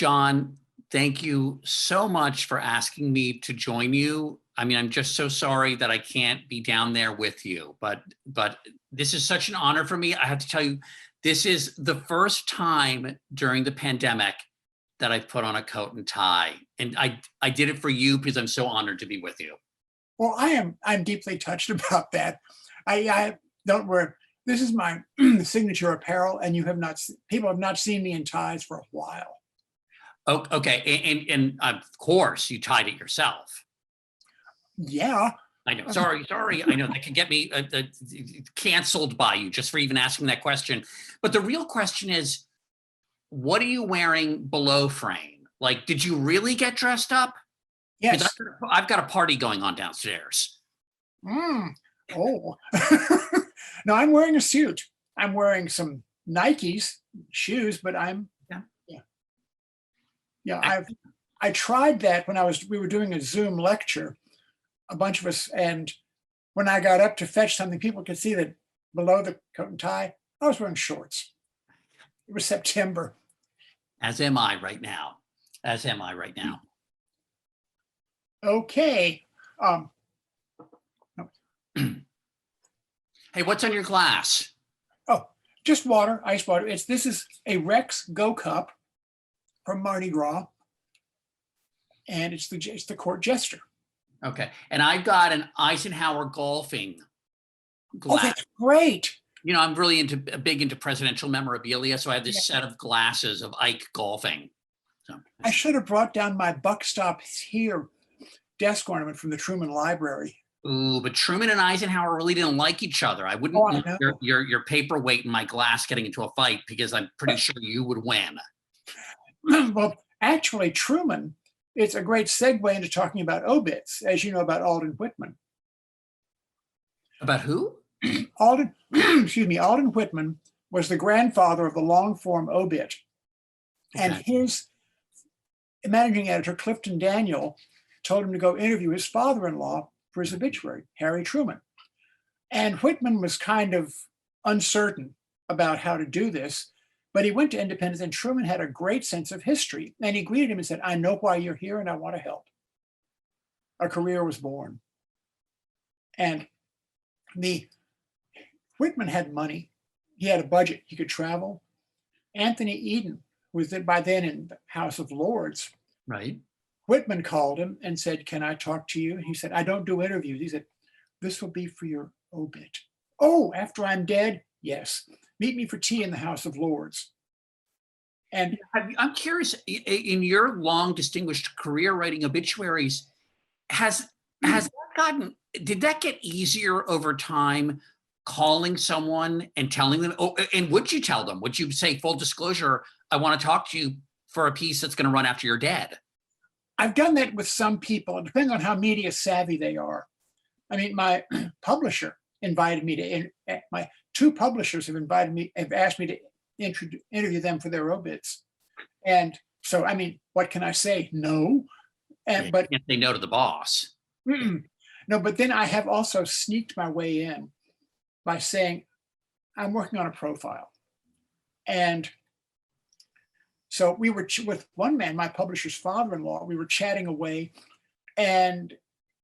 John, thank you so much for asking me to join you. I mean, I'm just so sorry that I can't be down there with you, but this is such an honor for me. I have to tell you, this is the first time during the pandemic that I've put on a coat and tie. And I did it for you because I'm so honored to be with you. Well, I'm deeply touched about that. I don't wear, this is my signature apparel, and people have not seen me in ties for a while. Oh, okay, and of course you tied it yourself. Yeah. I know. Sorry. I know that can get me canceled by you just for even asking that question. But the real question is, what are you wearing below frame? Like, did you really get dressed up? Yes. I've got a party going on downstairs. Oh. No, I'm wearing a suit. I'm wearing some Nikes shoes, but I tried that when we were doing a Zoom lecture, a bunch of us, and when I got up to fetch something, people could see that below the coat and tie, I was wearing shorts. It was September. As am I right now. Okay. Hey, what's on your glass? Oh, just water, ice water. This is a Rex Go Cup from Mardi Gras, and it's the court jester. Okay, and I've got an Eisenhower golfing glass. Oh, that's great. You know, I'm really big into presidential memorabilia, so I have this set of glasses of Ike golfing. So I should have brought down my Buck Stops Here desk ornament from the Truman Library. Ooh, but Truman and Eisenhower really didn't like each other. I wouldn't want your paperweight in my glass getting into a fight, because I'm pretty sure you would win. Well, actually, Truman, it's a great segue into talking about obits, as you know about Alden Whitman. About who? Alden Whitman was the grandfather of the long form obit. Okay. And his managing editor, Clifton Daniel, told him to go interview his father-in-law for his obituary, Harry Truman. And Whitman was kind of uncertain about how to do this, but he went to Independence, and Truman had a great sense of history. And he greeted him and said, "I know why you're here and I want to help." A career was born. And Whitman had money. He had a budget. He could travel. Anthony Eden was by then in the House of Lords. Right. Whitman called him and said, "Can I talk to you?" He said, "I don't do interviews." He said, "This will be for your obit." "Oh, after I'm dead?" "Yes. Meet me for tea in the House of Lords." And I'm curious, in your long distinguished career writing obituaries, did that get easier over time, calling someone and telling them? Oh, and would you tell them? Would you say, full disclosure, I want to talk to you for a piece that's going to run after you're dead? I've done that with some people, depending on how media savvy they are. I mean, my publisher invited me to, my two publishers have asked me to interview them for their obits. And so, I mean, what can I say? No. But you can't say no to the boss. No, but then I have also sneaked my way in by saying, I'm working on a profile. And so we were with one man, my publisher's father-in-law, we were chatting away, and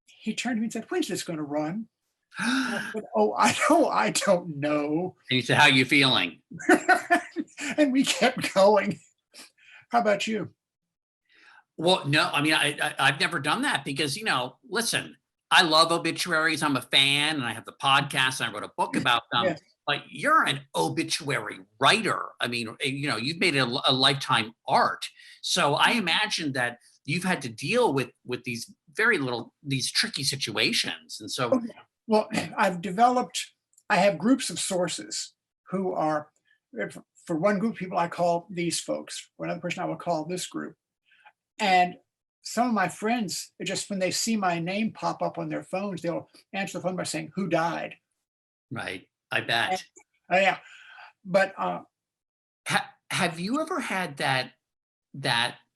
he turned to me and said, "When's this going to run?" I said, "Oh, I don't know." And he said, "How are you feeling?" And we kept going. How about you? Well, no, I mean, I've never done that because, you know, listen, I love obituaries. I'm a fan, and I have the podcast, and I wrote a book about them. Yes. But you're an obituary writer. I mean, you know, you've made it a lifetime art. So I imagine that you've had to deal with these these tricky situations. And so, well, I have groups of sources who are, for one group of people, I call these folks. For another person, I will call this group. And some of my friends, just when they see my name pop up on their phones, they'll answer the phone by saying, "Who died?" Right. I bet. Yeah. But have you ever had that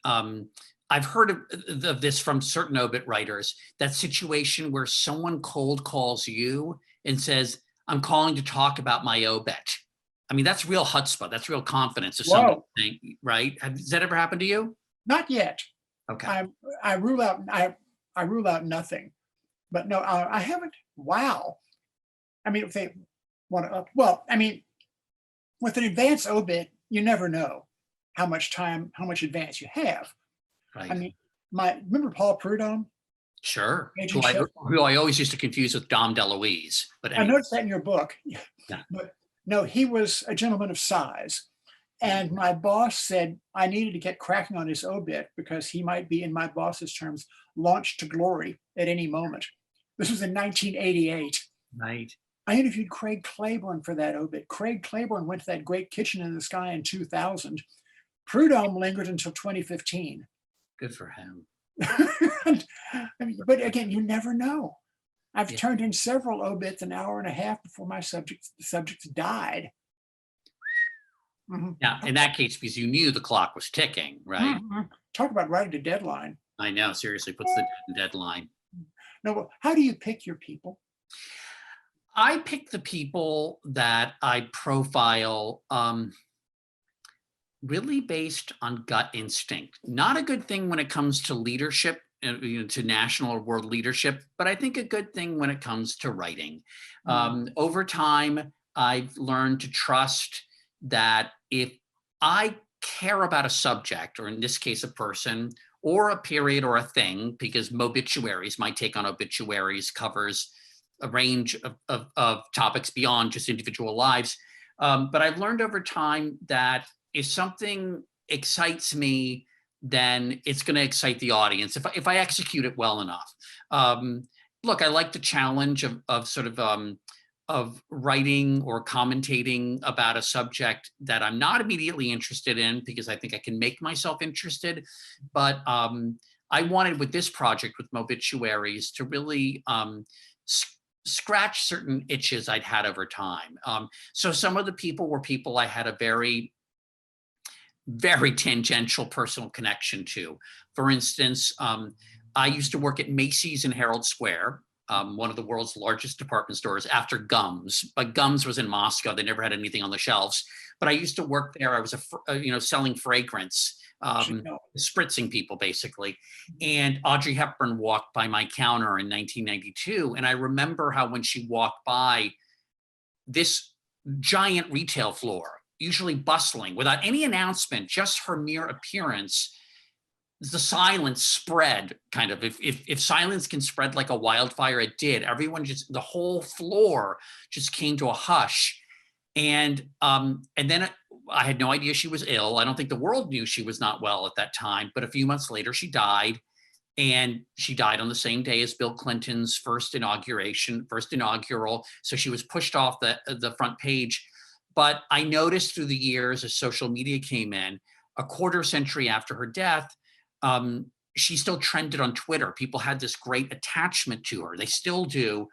I've heard of this from certain obit writers, that situation where someone cold calls you and says, "I'm calling to talk about my obit." I mean, that's real chutzpah. That's real confidence of somebody saying, right? Has that ever happened to you? Not yet. Okay. I rule out I rule out nothing. But no, I haven't. Wow. I mean, if they want to, well, I mean, with an advance obit, you never know how much time, how much advance you have. I Right. mean, remember Paul Prudhomme, Sure. Agent Chef? Who I always used to confuse with Dom DeLuise. But I anyway. noticed that in your book. Yeah. But no, he was a gentleman of size. And my boss said I needed to get cracking on his obit because he might be, in my boss's terms, launched to glory at any moment. This was in 1988. Right. I interviewed Craig Claiborne for that obit. Craig Claiborne went to that great kitchen in the sky in 2000. Prudhomme lingered until 2015. Good for him. But again, you never know. I've Yeah. turned in several obits an hour and a half before my subjects died. Mm-hmm. Yeah, in that case, because you knew the clock was ticking, right? Mm-hmm. Talk about writing a deadline. I know, seriously, puts the deadline. No, how do you pick your people? I pick the people that I profile really based on gut instinct. Not a good thing when it comes to leadership, to national or world leadership, but I think a good thing when it comes to writing. Over time, I've learned to trust that if I care about a subject, or in this case, a person, or a period, or a thing, because Mobituaries, my take on obituaries, covers a range of topics beyond just individual lives. But I've learned over time that if something excites me, then it's going to excite the audience if I execute it well enough. Look, I like the challenge of writing or commentating about a subject that I'm not immediately interested in, because I think I can make myself interested. But I wanted, with this project with Mobituaries, to really scratch certain itches I'd had over time. So some of the people were people I had a very, very tangential personal connection to. For instance, I used to work at Macy's in Herald Square, one of the world's largest department stores after Gums, but Gums was in Moscow. They never had anything on the shelves, but I used to work there. I was selling fragrance, spritzing people basically. And Audrey Hepburn walked by my counter in 1992. And I remember how when she walked by this giant retail floor, usually bustling, without any announcement, just her mere appearance, the silence spread, kind of. If silence can spread like a wildfire, it did. Everyone the whole floor just came to a hush. And then I had no idea she was ill. I don't think the world knew she was not well at that time. But a few months later, she died. And she died on the same day as Bill Clinton's first inaugural. So she was pushed off the front page. But I noticed through the years, as social media came in, a quarter century after her death, she still trended on Twitter. People had this great attachment to her. They still do.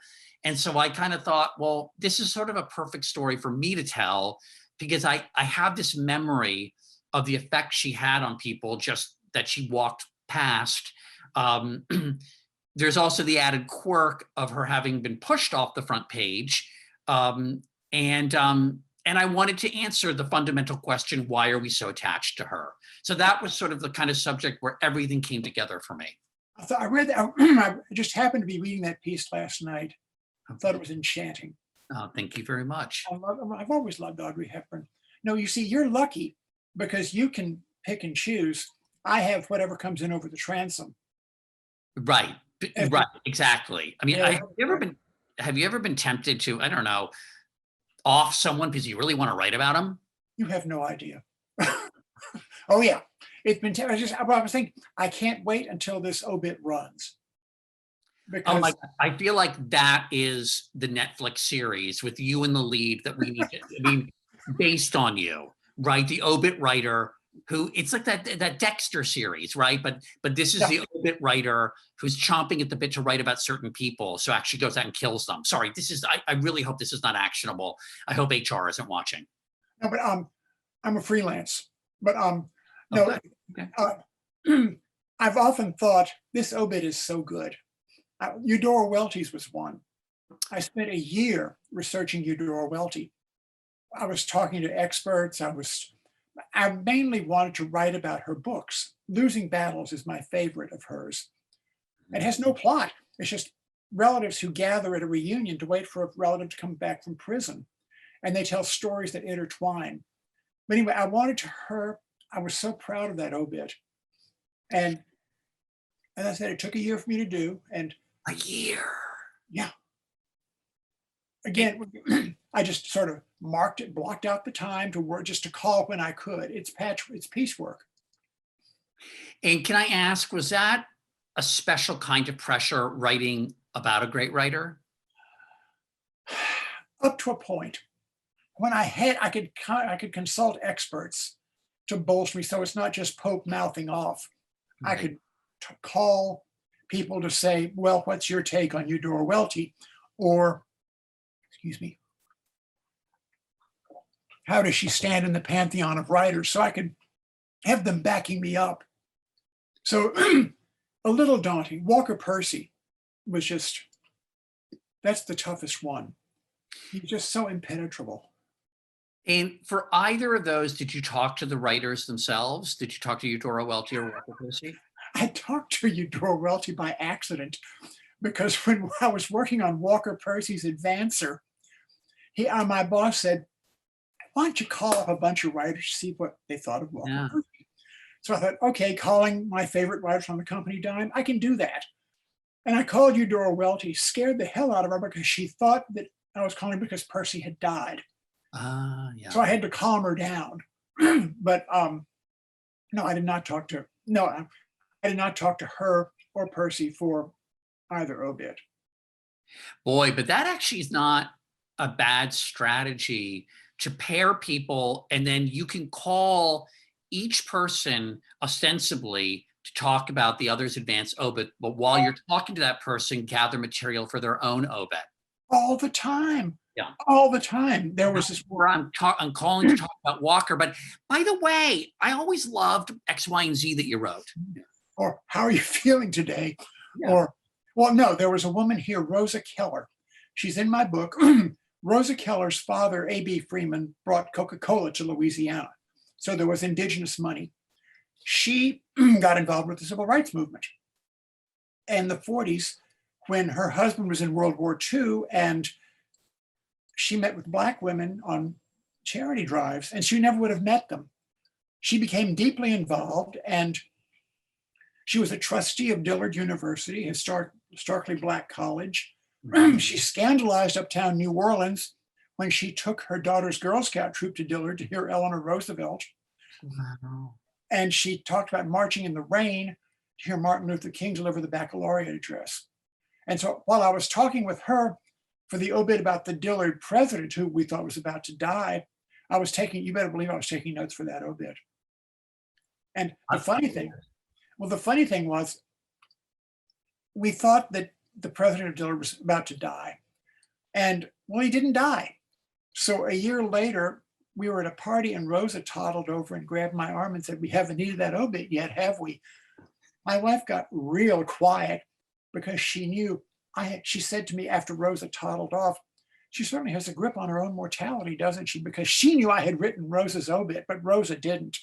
And so I kind of thought, well, this is sort of a perfect story for me to tell, because I have this memory of the effect she had on people, just that she walked past. There's also the added quirk of her having been pushed off the front page. And I wanted to answer the fundamental question, why are we so attached to her? So that was sort of the kind of subject where everything came together for me. I read that. I just happened to be reading that piece last night. I thought it was enchanting. Oh, thank you very much. I've always loved Audrey Hepburn. No, you see, you're lucky because you can pick and choose. I have whatever comes in over the transom. Right. Right. Exactly. I mean, have you ever been tempted to, I don't know, off someone because you really want to write about them? You have no idea. Oh yeah, it's been. I was thinking, I can't wait until this obit runs. Because oh my God. I feel like that is the Netflix series with you in the lead that we need to, I mean, based on you, right? The obit writer who, it's like that Dexter series, right? But this is the obit writer who's chomping at the bit to write about certain people. So actually goes out and kills them. Sorry, I really hope this is not actionable. I hope HR isn't watching. No, but I'm a freelance. But Okay. I've often thought this obit is so good. Eudora Welty's was one. I spent a year researching Eudora Welty. I was talking to experts. I was I mainly wanted to write about her books. Losing Battles is my favorite of hers. It has no plot. It's just relatives who gather at a reunion to wait for a relative to come back from prison. And they tell stories that intertwine. But anyway, I was so proud of that obit. And as I said, it took a year for me to do. And A year. yeah, again, I just sort of blocked out the time to work, just to call when I could. It's piecework. And can I ask, was that a special kind of pressure writing about a great writer? Up to a point. When I could consult experts to bolster me, so it's not just Pope mouthing off. I Right. could call people to say, well, what's your take on Eudora Welty? Or, excuse me, how does she stand in the pantheon of writers? So I could have them backing me up. So a little daunting. Walker Percy was just, that's the toughest one. He's just so impenetrable. And for either of those, did you talk to the writers themselves? Did you talk to Eudora Welty or Rocca? I talked to Eudora Welty by accident because when I was working on Walker Percy's Advancer, my boss said, why don't you call up a bunch of writers to see what they thought of Walker Percy? So I thought, okay, calling my favorite writers on the company dime, I can do that. And I called Eudora Welty, scared the hell out of her because she thought that I was calling because Percy had died. Yeah. So I had to calm her down. But no, I did not talk to her or Percy for either obit. Boy, but that actually is not a bad strategy to pair people, and then you can call each person ostensibly to talk about the other's advanced obit, but while you're talking to that person, gather material for their own obit. All the time. Yeah. All the time. There was this where I'm calling to talk about Walker, but by the way, I always loved X, Y, and Z that you wrote. Or how are you feeling today? Yeah. Or, well, no, there was a woman here, Rosa Keller. She's in my book. Rosa Keller's father, A.B. Freeman, brought Coca-Cola to Louisiana. So there was indigenous money. She got involved with the civil rights movement in the 40s when her husband was in World War II, and she met with Black women on charity drives, and she never would have met them. She became deeply involved, and she was a trustee of Dillard University, a historically Black college. She scandalized uptown New Orleans when she took her daughter's Girl Scout troop to Dillard to hear Eleanor Roosevelt. Wow. And she talked about marching in the rain to hear Martin Luther King deliver the baccalaureate address. And so while I was talking with her for the obit about the Dillard president, who we thought was about to die, you better believe I was taking notes for that obit. And the funny thing was, we thought that the president of Dillard was about to die. And well, he didn't die. So a year later, we were at a party and Rosa toddled over and grabbed my arm and said, we haven't needed that obit yet, have we? My wife got real quiet because she knew she said to me after Rosa toddled off, she certainly has a grip on her own mortality, doesn't she? Because she knew I had written Rosa's obit, but Rosa didn't.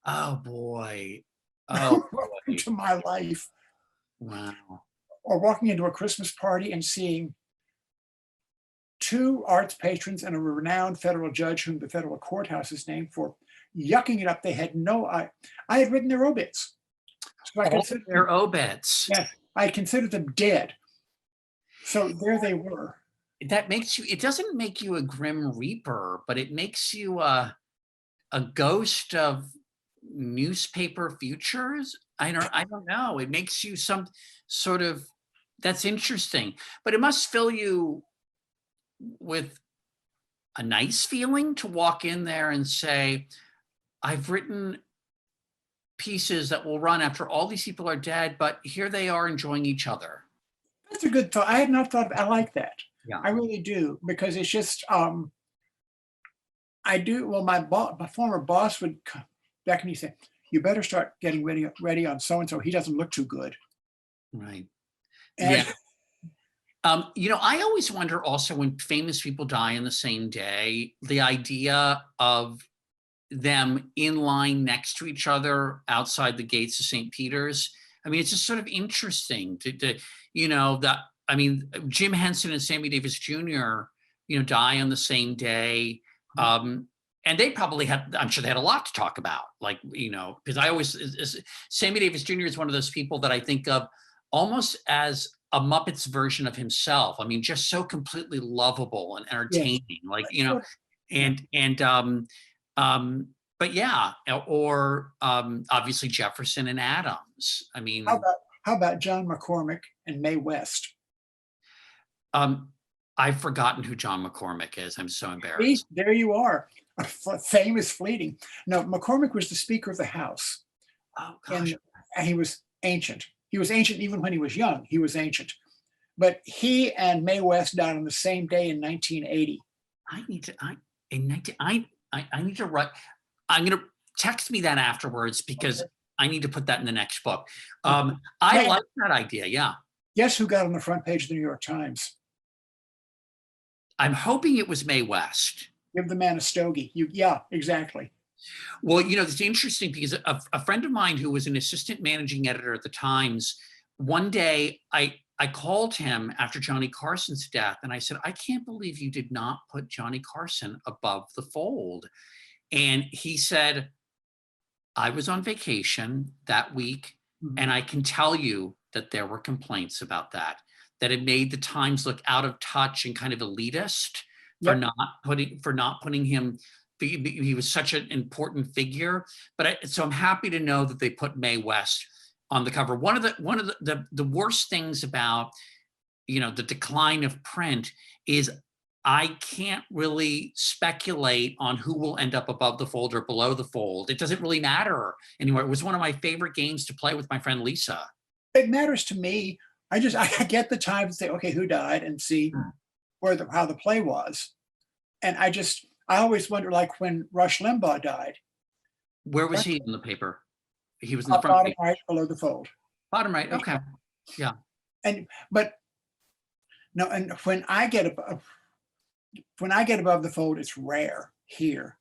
Oh boy. Oh boy. To my life. Wow. Or walking into a Christmas party and seeing two arts patrons and a renowned federal judge whom the federal courthouse is named for, yucking it up. They had I had written their obits. So I considered their obits. Yeah, I considered them dead. So there they were. That makes you, it doesn't make you a grim reaper, but it makes you a ghost of newspaper futures. I don't know. It makes you some sort of, that's interesting, but it must fill you with a nice feeling to walk in there and say, I've written pieces that will run after all these people are dead, but here they are enjoying each other. That's a good thought. I had not thought I like that. Yeah. I really do, because it's just, I do, well, my former boss would come back and he said, you better start getting ready on so-and-so. He doesn't look too good. Right. And, yeah. You know, I always wonder also when famous people die on the same day, the idea of them in line next to each other outside the gates of St. Peter's. I mean, it's just sort of interesting to that. I mean, Jim Henson and Sammy Davis Jr., die on the same day. And they probably had, I'm sure they had a lot to talk about, like, because Sammy Davis Jr. is one of those people that I think of almost as a Muppets version of himself. I mean, just so completely lovable and entertaining, but yeah, or obviously Jefferson and Adams. I mean, how about John McCormick and Mae West? I've forgotten who John McCormick is. I'm so embarrassed. There you are. Famous fleeting. No, McCormick was the Speaker of the House. Oh gosh. And he was ancient. He was ancient even when he was young. He was ancient. But he and Mae West died on the same day in 1980. I need to write. I'm going to text me that afterwards because I need to put that in the next book. I like that idea. Yeah. Guess who got on the front page of the New York Times? I'm hoping it was Mae West. Give the man a stogie. Yeah, exactly. Well, it's interesting because a friend of mine who was an assistant managing editor at the Times, one day I called him after Johnny Carson's death and I said, I can't believe you did not put Johnny Carson above the fold. And he said, I was on vacation that week, and I can tell you that there were complaints about that it made the Times look out of touch and kind of elitist for not putting him. He was such an important figure. So I'm happy to know that they put Mae West on the cover. One of the worst things about the decline of print is I can't really speculate on who will end up above the fold or below the fold. It doesn't really matter anymore. It was one of my favorite games to play with my friend Lisa. It matters to me. I get the time to say, okay, who died, and see how the play was. And I always wonder, like when Rush Limbaugh died. Where was he in the paper? He was in the front bottom right, below the fold. Bottom right. Okay. Yeah. And when I get above the fold, it's rare here.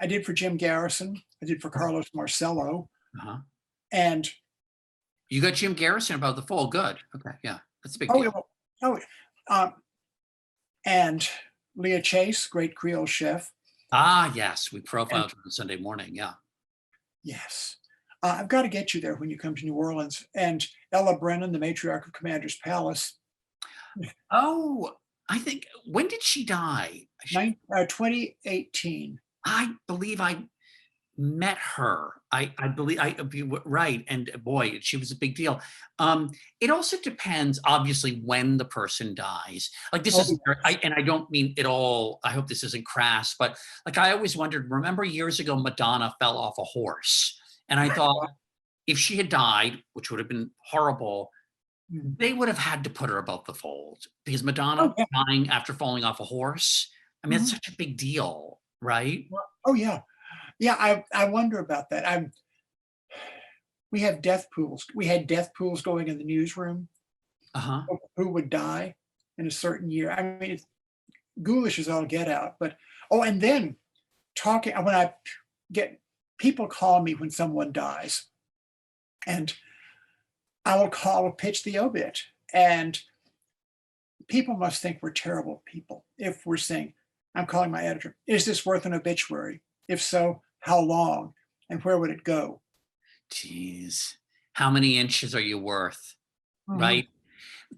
I did for Jim Garrison. I did for Carlos Marcello. And you got Jim Garrison above the fold. Good. Okay. Yeah. That's a big deal. And Leah Chase, great Creole chef. Ah, yes. We profiled her on Sunday morning. Yeah. Yes. I've got to get you there when you come to New Orleans. And Ella Brennan, the matriarch of Commander's Palace. Oh, I think, when did she die? 2018. I believe I met her. I believe right. And boy, she was a big deal. It also depends, obviously, when the person dies. Like this is, and I don't mean it all, I hope this isn't crass, but like I always wondered, remember years ago, Madonna fell off a horse. And I thought if she had died, which would have been horrible, they would have had to put her above the fold because Madonna dying after falling off a horse. I mean, it's such a big deal, right? Oh yeah. Yeah, I wonder about that. We have death pools. We had death pools going in the newsroom. Who would die in a certain year? I mean, it's ghoulish as all get out. But and then when I get people call me when someone dies, and I will pitch the obit, and people must think we're terrible people if we're saying, I'm calling my editor, is this worth an obituary? If so, how long and where would it go? Jeez, how many inches are you worth, right?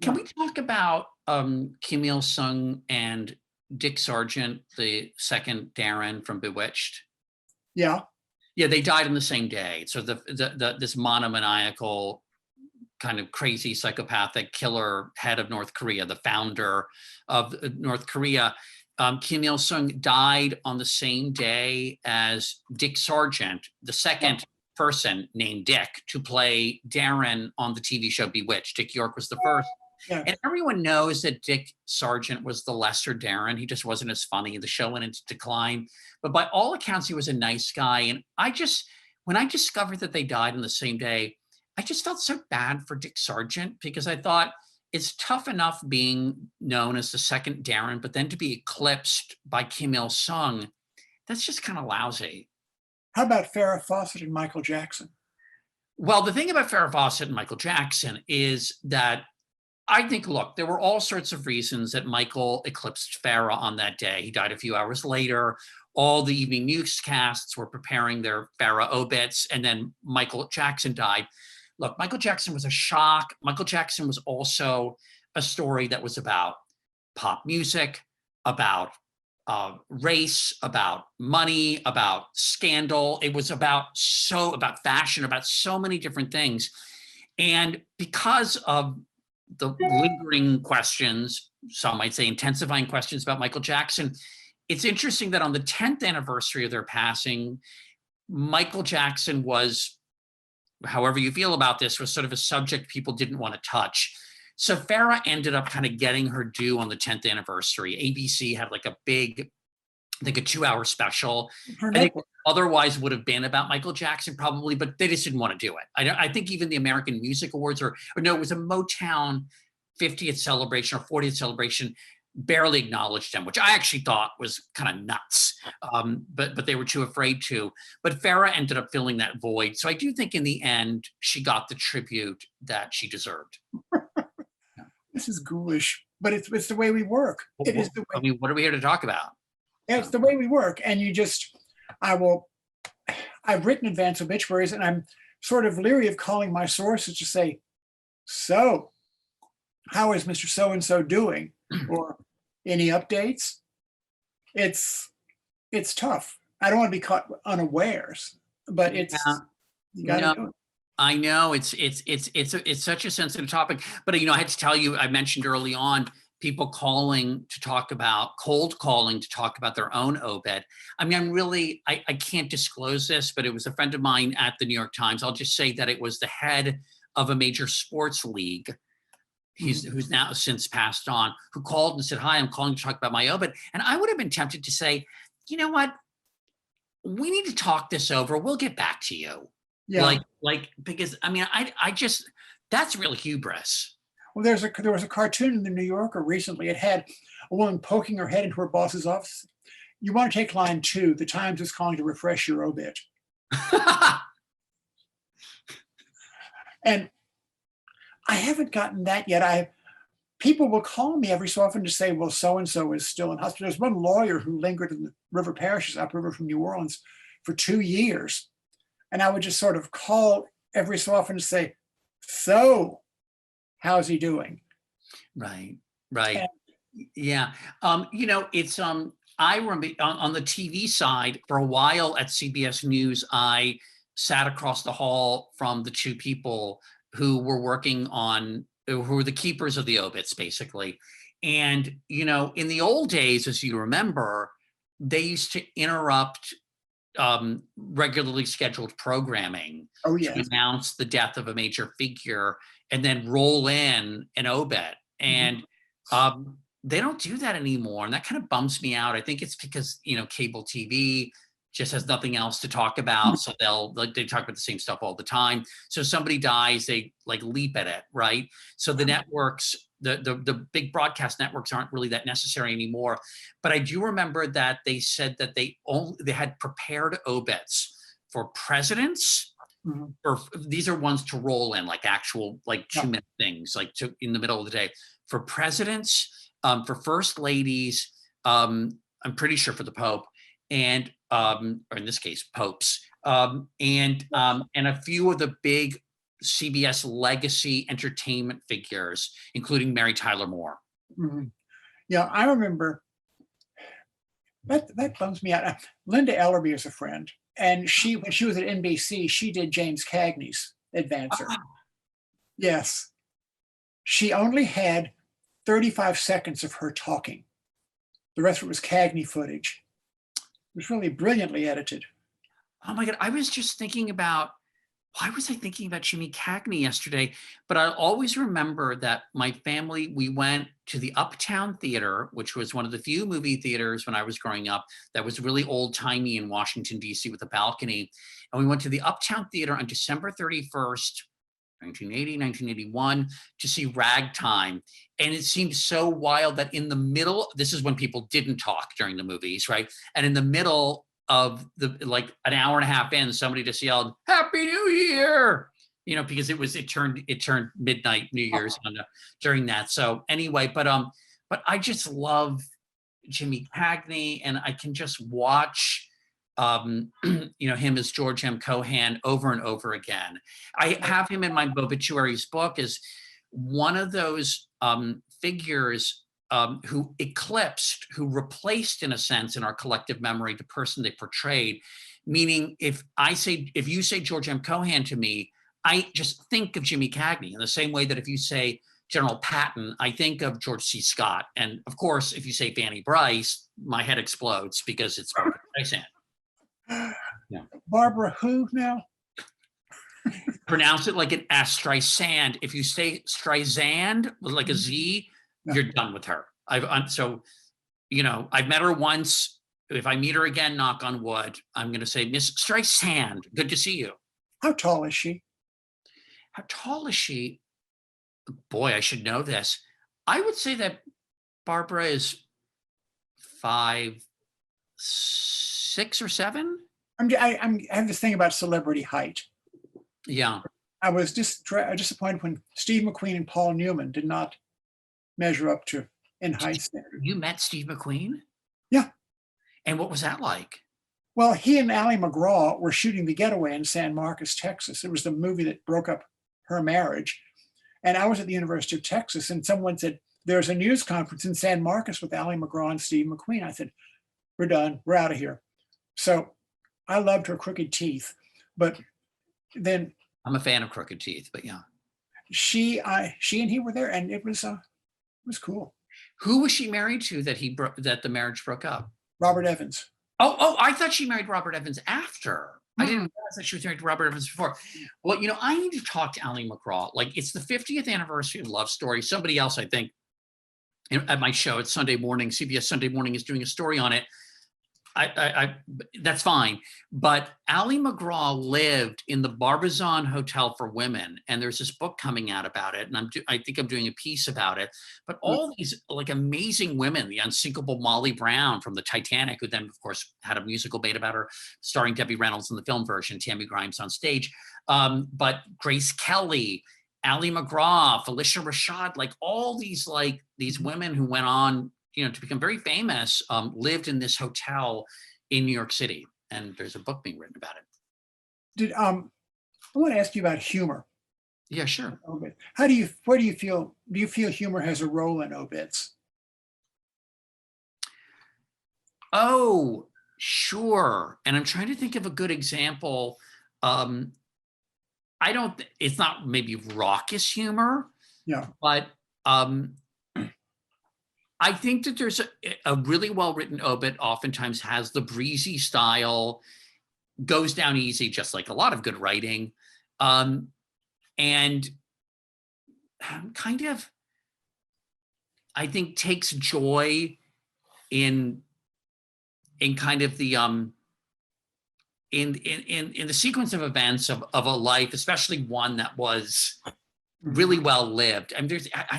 Can we talk about Kim Il-sung and Dick Sargent, the second Darren from Bewitched? Yeah. Yeah, they died on the same day. So this monomaniacal kind of crazy psychopathic killer head of North Korea, the founder of North Korea, Kim Il-sung died on the same day as Dick Sargent, the second person named Dick to play Darren on the TV show Bewitched. Dick York was the first. And everyone knows that Dick Sargent was the lesser Darren. He just wasn't as funny. The show went into decline. But by all accounts, he was a nice guy. And when I discovered that they died on the same day, I just felt so bad for Dick Sargent because I thought, it's tough enough being known as the second Darren, but then to be eclipsed by Kim Il-sung, that's just kind of lousy. How about Farrah Fawcett and Michael Jackson? Well, the thing about Farrah Fawcett and Michael Jackson is that I think, look, there were all sorts of reasons that Michael eclipsed Farrah on that day. He died a few hours later. All the evening newscasts were preparing their Farrah obits, and then Michael Jackson died. Look, Michael Jackson was a shock. Michael Jackson was also a story that was about pop music, about race, about money, about scandal. It was about fashion, about so many different things. And because of the lingering questions, some might say intensifying questions about Michael Jackson, it's interesting that on the 10th anniversary of their passing, Michael Jackson was, however you feel about this, was sort of a subject people didn't want to touch. So Farrah ended up kind of getting her due on the 10th anniversary. ABC had like a big, I think a 2-hour special. I think otherwise would have been about Michael Jackson probably, but they just didn't want to do it. I think even the American Music Awards or no, it was a Motown 50th celebration or 40th celebration, barely acknowledged him, which I actually thought was kind of nuts. But they were too afraid to. But Farrah ended up filling that void. So I do think in the end, she got the tribute that she deserved. This is ghoulish, but it's the way we work. It is the way. I mean, what are we here to talk about? Yeah, it's the way we work. And I've written advance obituaries, and I'm sort of leery of calling my sources to say, so how is Mr. So-and-so doing? Or any updates? It's tough. I don't want to be caught unawares, but you gotta do it. I know it's such a sensitive topic, but I had to tell you, I mentioned early on, people cold calling to talk about their own obit. I mean, I can't disclose this, but it was a friend of mine at the New York Times. I'll just say that it was the head of a major sports league. Who's now since passed on, who called and said, "Hi, I'm calling to talk about my obit." And I would have been tempted to say, you know what? We need to talk this over. We'll get back to you. Yeah. Because I mean, I just, that's real hubris. Well, there was a cartoon in the New Yorker recently. It had a woman poking her head into her boss's office. You want to take line 2. The Times is calling to refresh your obit. And I haven't gotten that yet. People will call me every so often to say, well, so-and-so is still in hospital. There's one lawyer who lingered in the river parishes upriver from New Orleans for 2 years. And I would just sort of call every so often to say, so how's he doing? Right. Yeah. It's, I remember on the TV side for a while at CBS News, I sat across the hall from the two people who were working on, who were the keepers of the obits, basically. And, in the old days, as you remember, they used to interrupt regularly scheduled programming to announce the death of a major figure and then roll in an obit. And they don't do that anymore. And that kind of bums me out. I think it's because, cable TV just has nothing else to talk about. So they talk about the same stuff all the time. So somebody dies, they leap at it, right? So the networks, the big broadcast networks aren't really that necessary anymore. But I do remember that they said that they had prepared obits for presidents. Or these are ones to roll in, actual 2-minute things, in the middle of the day, for presidents, for first ladies, I'm pretty sure for the Pope, and or in this case, popes, and a few of the big CBS legacy entertainment figures, including Mary Tyler Moore. Yeah, I remember that bums me out. Linda Ellerby is a friend, and when she was at NBC, she did James Cagney's Advancer. Yes, she only had 35 seconds of her talking. The rest of it was Cagney footage. It was really brilliantly edited. Oh my God. I was just thinking about, why was I thinking about Jimmy Cagney yesterday? But I always remember that my family, we went to the Uptown Theater, which was one of the few movie theaters when I was growing up that was really old timey in Washington, DC with a balcony. And we went to the Uptown Theater on December 31st, 1980, 1981, to see Ragtime. And it seemed so wild that in the middle, this is when people didn't talk during the movies, right? And in the middle, of the, like an hour and a half in, somebody just yelled, "Happy New Year!" Because it turned midnight New Year's during that. So anyway, but I just love Jimmy Cagney, and I can just watch him as George M. Cohan over and over again. I have him in my Mobituaries book as one of those figures who eclipsed, who replaced, in a sense, in our collective memory, the person they portrayed. Meaning, if you say George M. Cohan to me, I just think of Jimmy Cagney in the same way that if you say General Patton, I think of George C. Scott. And of course, if you say Fanny Bryce, my head explodes because it's Barbara Streisand. Yeah. Barbara who now? Pronounce it like an S, Streisand. If you say Streisand with like a Z, you're done with her. I've met her once. If I meet her again, knock on wood, I'm going to say, Miss Streisand, good to see you. How tall is she? How tall is she? Boy, I should know this. I would say that Barbara is 5'6" or 7". I have this thing about celebrity height. Yeah. I was disappointed when Steve McQueen and Paul Newman did not measure up to in height standards. You met Steve McQueen? Yeah. And what was that like? Well, he and Ally McGraw were shooting The Getaway in San Marcos, Texas. It was the movie that broke up her marriage. And I was at the University of Texas, and someone said, there's a news conference in San Marcos with Ally McGraw and Steve McQueen. I said, we're done. We're out of here. So I loved her crooked teeth. But then I'm a fan of crooked teeth, but yeah. She and he were there, and it was cool. Who was she married to that the marriage broke up? Robert Evans. Oh, I thought she married Robert Evans after. I didn't realize that she was married to Robert Evans before. Well, I need to talk to Ally McGraw. Like, it's the 50th anniversary of Love Story. Somebody else, I think, at my show, it's Sunday morning, CBS Sunday Morning is doing a story on it. That's fine. But Ally McGraw lived in the Barbizon Hotel for Women, and there's this book coming out about it, and I think I'm doing a piece about it. But all these like amazing women, the unsinkable Molly Brown from the Titanic, who then of course had a musical made about her, starring Debbie Reynolds in the film version, Tammy Grimes on stage. But Grace Kelly, Ally McGraw, Felicia Rashad, like all these women who went on to become very famous, lived in this hotel in New York City, and there's a book being written about it. I want to ask you about humor. Yeah, sure. Where do you feel humor has a role in obits? Oh, sure. And I'm trying to think of a good example. It's not maybe raucous humor. Yeah. But I think that there's a really well-written obit oftentimes has the breezy style, goes down easy, just like a lot of good writing, and kind of, I think, takes joy in kind of the in the sequence of events of a life, especially one that was really well lived. I'm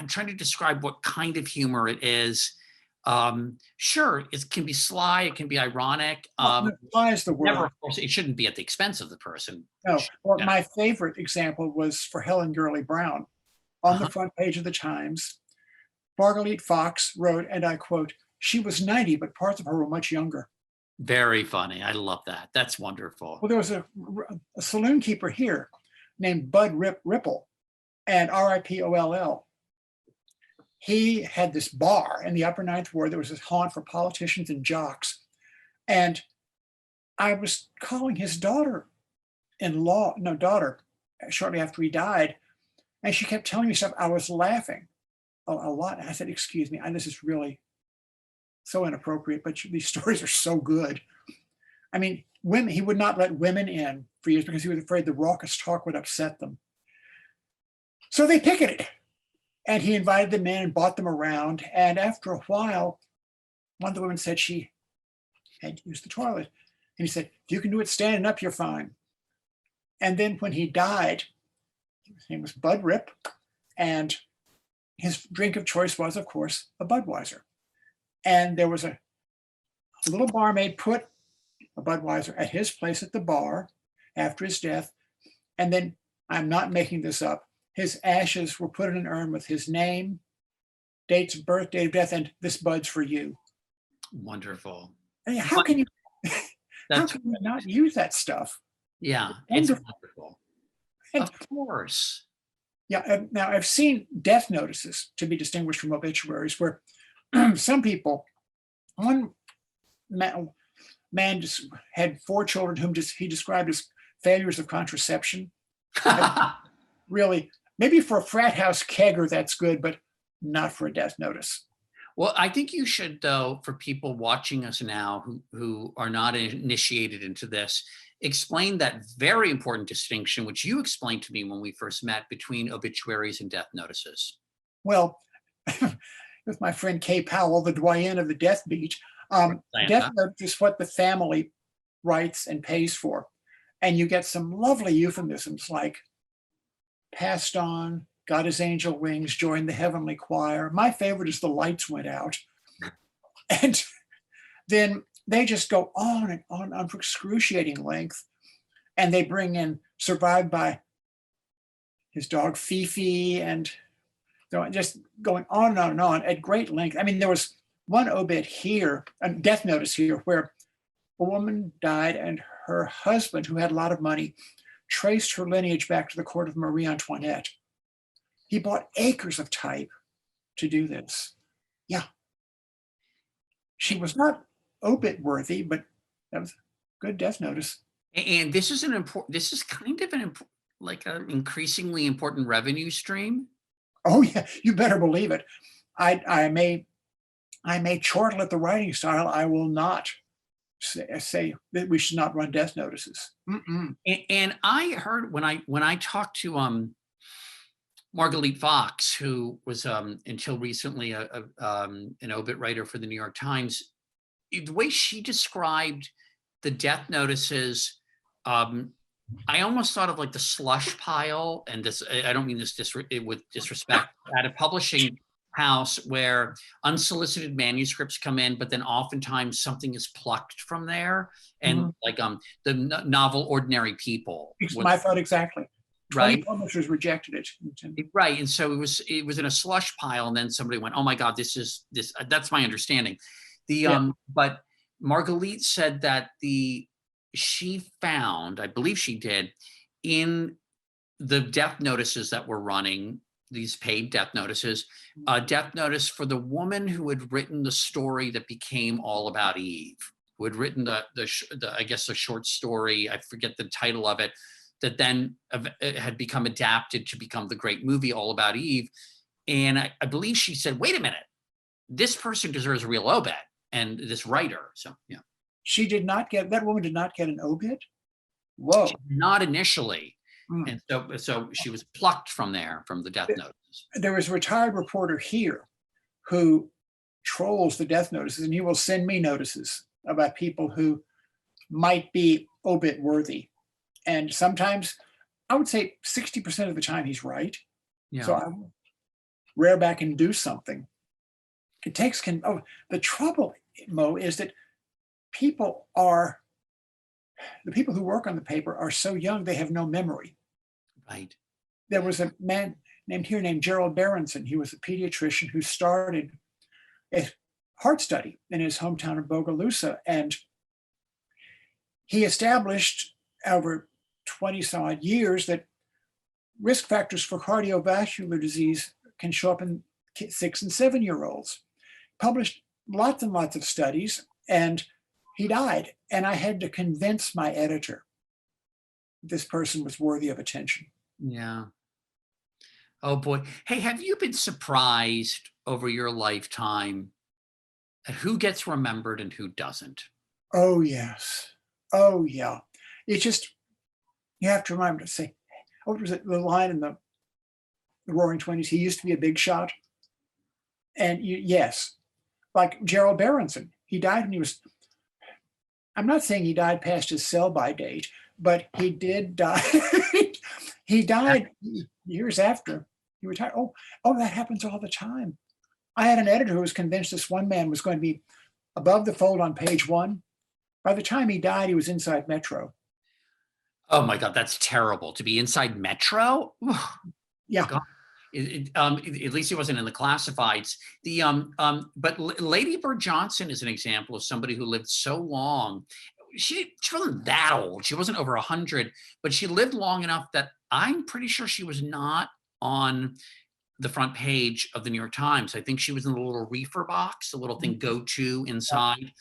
trying to describe what kind of humor it is. Sure, it can be sly, it can be ironic. Sly is the word. Never, of course, it shouldn't be at the expense of the person. No. Well, my favorite example was for Helen Gurley Brown. On the front page of the Times, Margalit Fox wrote, and I quote, "She was 90, but parts of her were much younger." Very funny. I love that. That's wonderful. Well, there was a saloon keeper here named Bud Ripple, and RIPOLL. He had this bar in the Upper Ninth Ward. There was this haunt for politicians and jocks. And I was calling his daughter shortly after he died. And she kept telling me stuff. I was laughing a lot. And I said, excuse me, this is really so inappropriate, but these stories are so good. I mean, women, he would not let women in for years because he was afraid the raucous talk would upset them. So they picketed, and he invited them in and brought them around. And after a while, one of the women said she had used the toilet. And he said, if you can do it standing up, you're fine. And then when he died, his name was Bud Rip, and his drink of choice was, of course, a Budweiser. And there was a little barmaid put a Budweiser at his place at the bar after his death. And then, I'm not making this up, his ashes were put in an urn with his name, dates of birth, date of death, and "This Bud's for you." Wonderful. I mean, how can you That's not use that stuff? yeah, it's Wonderful. wonderful. And Of course. yeah, now I've seen death notices to be distinguished from obituaries where some people, one man just had 4 children whom he described as failures of contraception. Really, maybe for a frat house kegger, that's good, but not for a death notice. Well, I think you should, though, for people watching us now who are not initiated into this, explain that very important distinction, which you explained to me when we first met, between obituaries and death notices. Well, with my friend Kay Powell, the doyen of the death beat, death notice is what the family writes and pays for. And you get some lovely euphemisms like "passed on, got his angel wings, joined the heavenly choir." My favorite is "the lights went out." And then they just go on and on for excruciating length. And they bring in "survived by his dog Fifi," and they're just going on and on and on at great length. I mean, there was one obit here, a death notice here, where a woman died and her husband, who had a lot of money, traced her lineage back to the court of Marie Antoinette. He bought acres of type to do this. Yeah. She was not obit worthy, but that was a good death notice. And this is this is kind of like an increasingly important revenue stream. Oh yeah, you better believe it. I may chortle at the writing style. I will not say that we should not run death notices. And I heard when I talked to Marguerite Fox, who was until recently an obit writer for the New York Times, the way she described the death notices, I almost thought of like the slush pile, and this, I don't mean this with disrespect, at a publishing house where unsolicited manuscripts come in, but then oftentimes something is plucked from there. And like the novel Ordinary People. My thought exactly. 20 Right. publishers rejected it. Right. And so it was in a slush pile, and then somebody went, "Oh my God, this. That's my understanding." But Marguerite said that she found, I believe she did, in the death notices that were running, these paid death notices, a death notice for the woman who had written the story that became All About Eve, who had written the I guess a short story, I forget the title of it, that then had become adapted to become the great movie All About Eve. And I believe she said, "Wait a minute, this person deserves a real obit," and this writer. So yeah. That woman did not get an obit? Whoa. Not initially. And so she was plucked from the death notices. There was a retired reporter here who trolls the death notices, and he will send me notices about people who might be obit worthy. And sometimes, I would say 60% of the time he's right. Yeah. So I will rear back and do something. The trouble, Mo, is that the people who work on the paper are so young, they have no memory. Right. There was a man named Gerald Berenson. He was a pediatrician who started a heart study in his hometown of Bogalusa. And he established over 20 some odd years that risk factors for cardiovascular disease can show up in 6 and 7-year-olds. Published lots and lots of studies, and he died. And I had to convince my editor this person was worthy of attention. Yeah. Oh boy. Hey, have you been surprised over your lifetime at who gets remembered and who doesn't? Oh, yes. Oh, yeah. It's just, you have to remember to say, what was it, the line in the Roaring Twenties? He used to be a big shot. And yes, like Gerald Berenson, he died when he was, I'm not saying he died past his sell-by date, but he did die. He died years after he retired. Oh, that happens all the time. I had an editor who was convinced this one man was going to be above the fold on page 1 By the time he died, he was inside Metro. Oh my God, that's terrible. To be inside Metro? Yeah. God. At least he wasn't in the classifieds. But Lady Bird Johnson is an example of somebody who lived so long. She wasn't that old. She wasn't over 100, but she lived long enough that I'm pretty sure she was not on the front page of the New York Times. I think she was in the little reefer box, the little thing go to inside,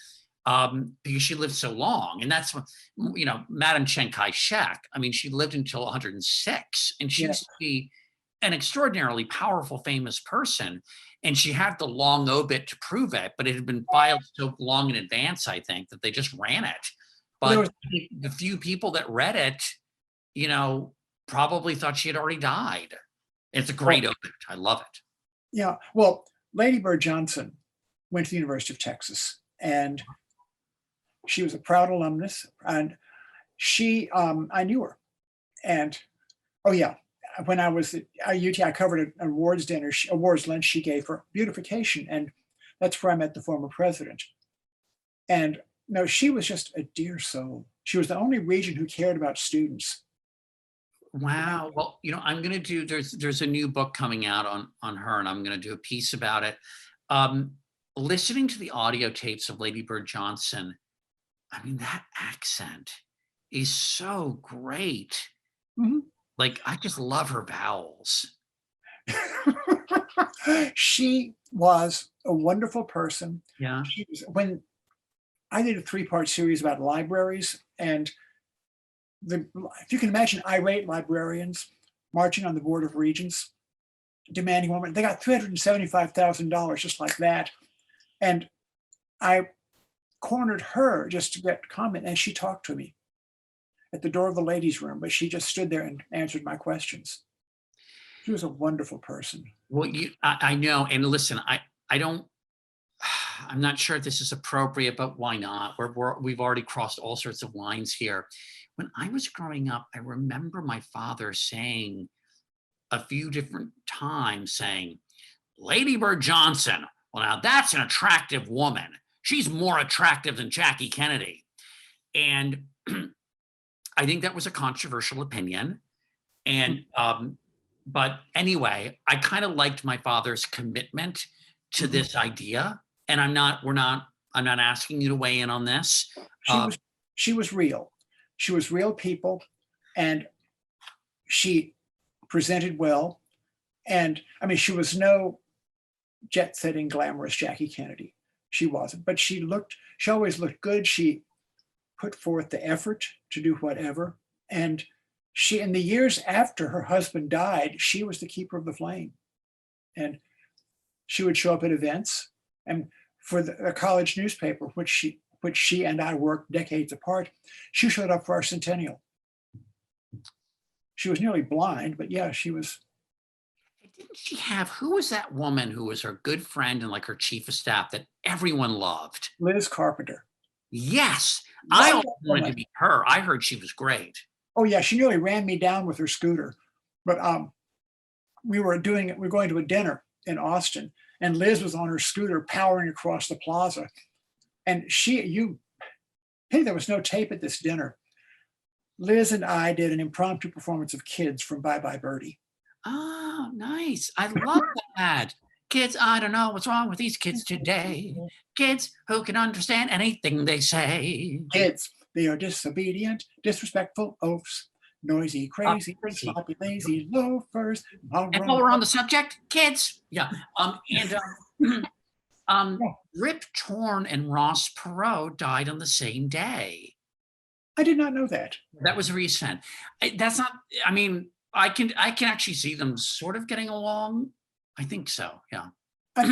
because she lived so long. And that's what, Madame Chiang Kai-shek, I mean, she lived until 106, and she used to be an extraordinarily powerful, famous person. And she had the long obit to prove it, but it had been filed so long in advance, I think, that they just ran it. But the few people that read it, probably thought she had already died. It's a great obit. I love it. Yeah. Well, Lady Bird Johnson went to the University of Texas, and she was a proud alumnus. And I knew her. And when I was at UT, I covered an awards dinner, awards lunch she gave for beautification, and that's where I met the former president. And no, she was just a dear soul. She was the only regent who cared about students. Wow. Well, I'm going to do, there's a new book coming out on her, and I'm going to do a piece about it. Listening to the audio tapes of Lady Bird Johnson, I mean, that accent is so great. Mm-hmm. Like, I just love her vowels. She was a wonderful person. Yeah. When I did a 3-part series about libraries, and if you can imagine irate librarians marching on the Board of Regents, demanding women, they got $375,000 just like that. And I cornered her just to get comment, and she talked to me at the door of the ladies' room, but she just stood there and answered my questions. She was a wonderful person. Well, I know. And listen, I'm not sure if this is appropriate, but why not? We've already crossed all sorts of lines here. When I was growing up, I remember my father saying a few different times, Lady Bird Johnson, well, now that's an attractive woman. She's more attractive than Jackie Kennedy. And I think that was a controversial opinion. And, but anyway, I kind of liked my father's commitment to this idea. And I'm not asking you to weigh in on this. She was real. She was real people, and she presented well. And I mean, she was no jet-setting, glamorous Jackie Kennedy. She wasn't, but she always looked good. She put forth the effort to do whatever. And in the years after her husband died, she was the keeper of the flame. And she would show up at events, and for the college newspaper, which she and I worked decades apart, she showed up for our centennial. She was nearly blind, but yeah, she was. Didn't she have, who was that woman who was her good friend and like her chief of staff that everyone loved? Liz Carpenter. Yes. I always wanted to be her. I heard she was great. Oh yeah, she nearly ran me down with her scooter. But we were going to a dinner in Austin, and Liz was on her scooter powering across the plaza. And there was no tape at this dinner. Liz and I did an impromptu performance of Kids from Bye Bye Birdie. Oh, nice. I love that. Kids, I don't know what's wrong with these kids today. Kids who can understand anything they say. Kids, they are disobedient, disrespectful oafs, noisy, crazy, sloppy, lazy loafers. And while we're on the subject, kids. Yeah. Rip Torn and Ross Perot died on the same day. I did not know that. That was recent. That's not, I mean, I can actually see them sort of getting along. I think so. Yeah. I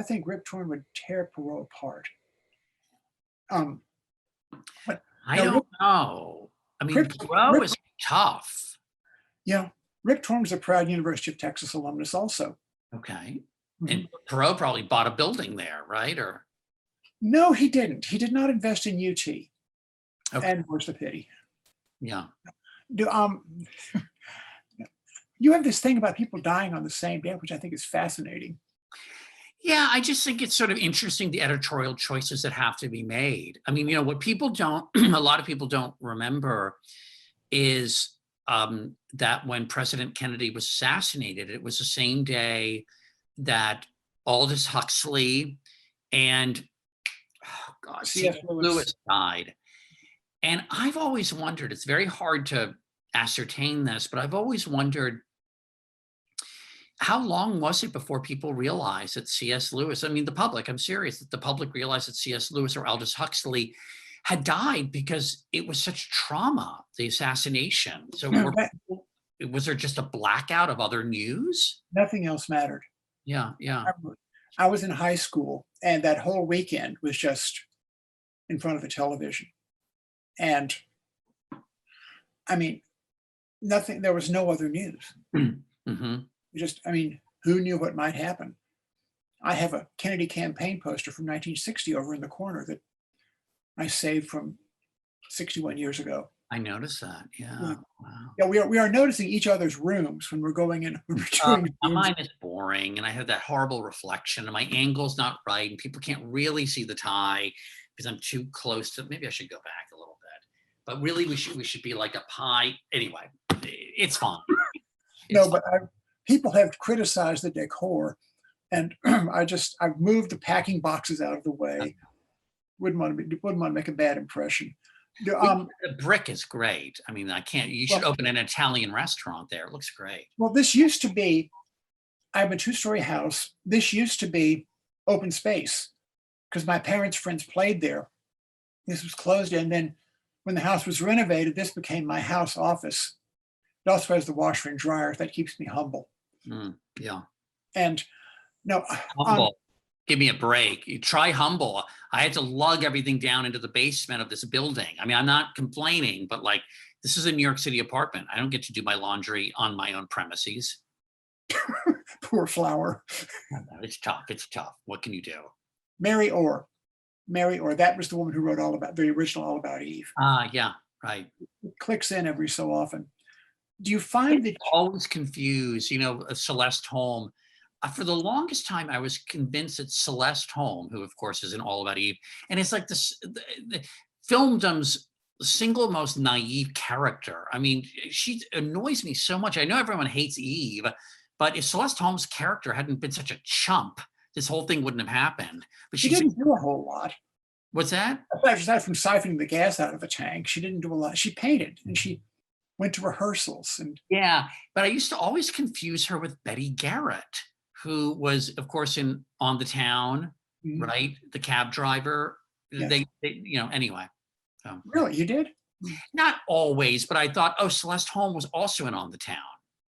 think Rip Torn would tear Perot apart. But I don't know. I mean, Perot is tough. Yeah. Rip Torn was a proud University of Texas alumnus also. Okay. And Perot probably bought a building there, right? Or no, he didn't. He did not invest in UT. Okay. And where's the pity? Yeah. You have this thing about people dying on the same day, which I think is fascinating. Yeah, I just think it's sort of interesting, the editorial choices that have to be made. I mean, what people don't, a lot of people don't remember is that when President Kennedy was assassinated, it was the same day that Aldous Huxley and, oh God, C.S. C.S. Lewis. Lewis died. And I've always wondered, it's very hard to ascertain this, but I've always wondered, how long was it before people realized that C.S. Lewis, I mean, the public, I'm serious, that the public realized that C.S. Lewis or Aldous Huxley had died, because it was such trauma, the assassination. So was there just a blackout of other news? Nothing else mattered. Yeah, yeah. I was in high school, and that whole weekend was just in front of the television. And I mean, nothing, there was no other news. Mm-hmm. I mean, who knew what might happen? I have a Kennedy campaign poster from 1960 over in the corner that I saved from 61 years ago. I noticed that. Yeah. Yeah. Wow. Yeah, we are noticing each other's rooms when we're going in. When we're doing mine is boring, and I have that horrible reflection, and my angle's not right, and people can't really see the tie because I'm too close to. Maybe I should go back a little bit, but really we should be like a pie. Anyway, it's fine. No, but people have criticized the decor, and I've moved the packing boxes out of the way. Wouldn't want to make a bad impression. The brick is great. I mean, you should open an Italian restaurant there. It looks great. Well, this used to be, I have a 2-story house. This used to be open space because my parents' friends played there. This was closed in. Then when the house was renovated, this became my house office. It also has the washer and dryer. That keeps me humble. Yeah. And no, humble. Give me a break. You try humble. I had to lug everything down into the basement of this building. I mean, I'm not complaining, but like, this is a New York City apartment. I don't get to do my laundry on my own premises. Poor Flower. It's tough. It's tough. What can you do? Mary Orr. That was the woman who wrote the original All About Eve. Yeah, right. It clicks in every so often. Do you find that always confused, Celeste Holm? For the longest time, I was convinced that Celeste Holm, who of course is in All About Eve, and it's like the filmdom's single most naive character. I mean, she annoys me so much. I know everyone hates Eve, but if Celeste Holm's character hadn't been such a chump, this whole thing wouldn't have happened. But she didn't do a whole lot. What's that? Aside from siphoning the gas out of the tank, she didn't do a lot. She painted and she went to rehearsals. And yeah, but I used to always confuse her with Betty Garrett, who was, of course, in On the Town, right? The cab driver. Yes. They anyway. So. Really, you did? Not always, but I thought, Celeste Holm was also in On the Town,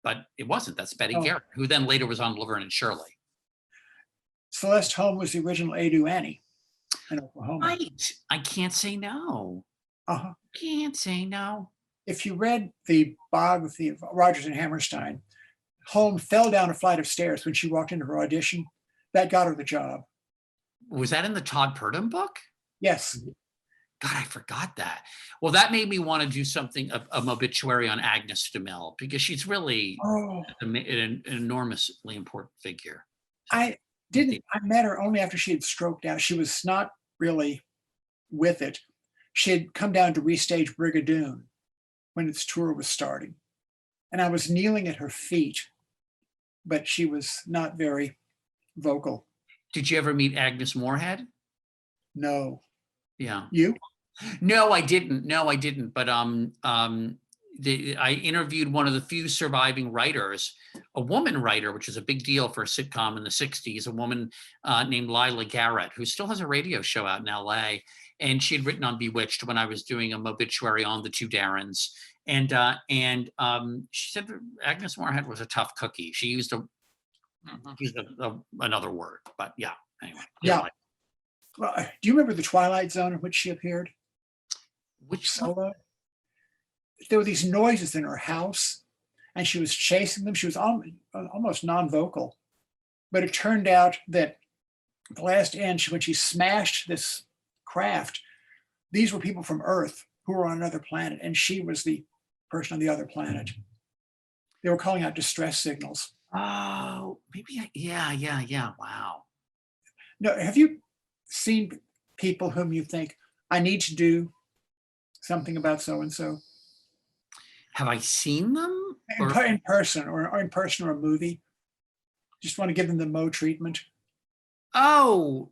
but it wasn't. That's Betty Garrett, who then later was on Laverne and Shirley. Celeste Holm was the original Adu Annie in Oklahoma. Right. I can't say no. Can't say no. If you read the biography of Rodgers and Hammerstein, Holm fell down a flight of stairs when she walked into her audition. That got her the job. Was that in the Todd Purdom book? Yes. God, I forgot that. Well, that made me want to do something, a obituary on Agnes DeMille, because she's really an enormously important figure. I met her only after she had stroked out. She was not really with it. She had come down to restage Brigadoon when its tour was starting. And I was kneeling at her feet, but she was not very vocal. Did you ever meet Agnes Moorehead? No. Yeah. You? No, I didn't. But I interviewed one of the few surviving writers, a woman writer, which is a big deal for a sitcom in the 60s, a woman named Lila Garrett, who still has a radio show out in LA. And she had written on Bewitched when I was doing a obituary on the two Darrens. And she said that Agnes Moorehead was a tough cookie. She used another word, but yeah, anyway. Yeah. Well, do you remember the Twilight Zone in which she appeared? Which solo? There were these noises in her house and she was chasing them. She was almost non-vocal, but it turned out that at the last end, when she smashed this craft, these were people from Earth who were on another planet, and she was the person on the other planet. They were calling out distress signals. Oh, maybe. Yeah. Wow. No, have you seen people whom you think, I need to do something about so-and-so? Have I seen them? In person or in person or a movie? Just want to give them the Mo treatment. Oh,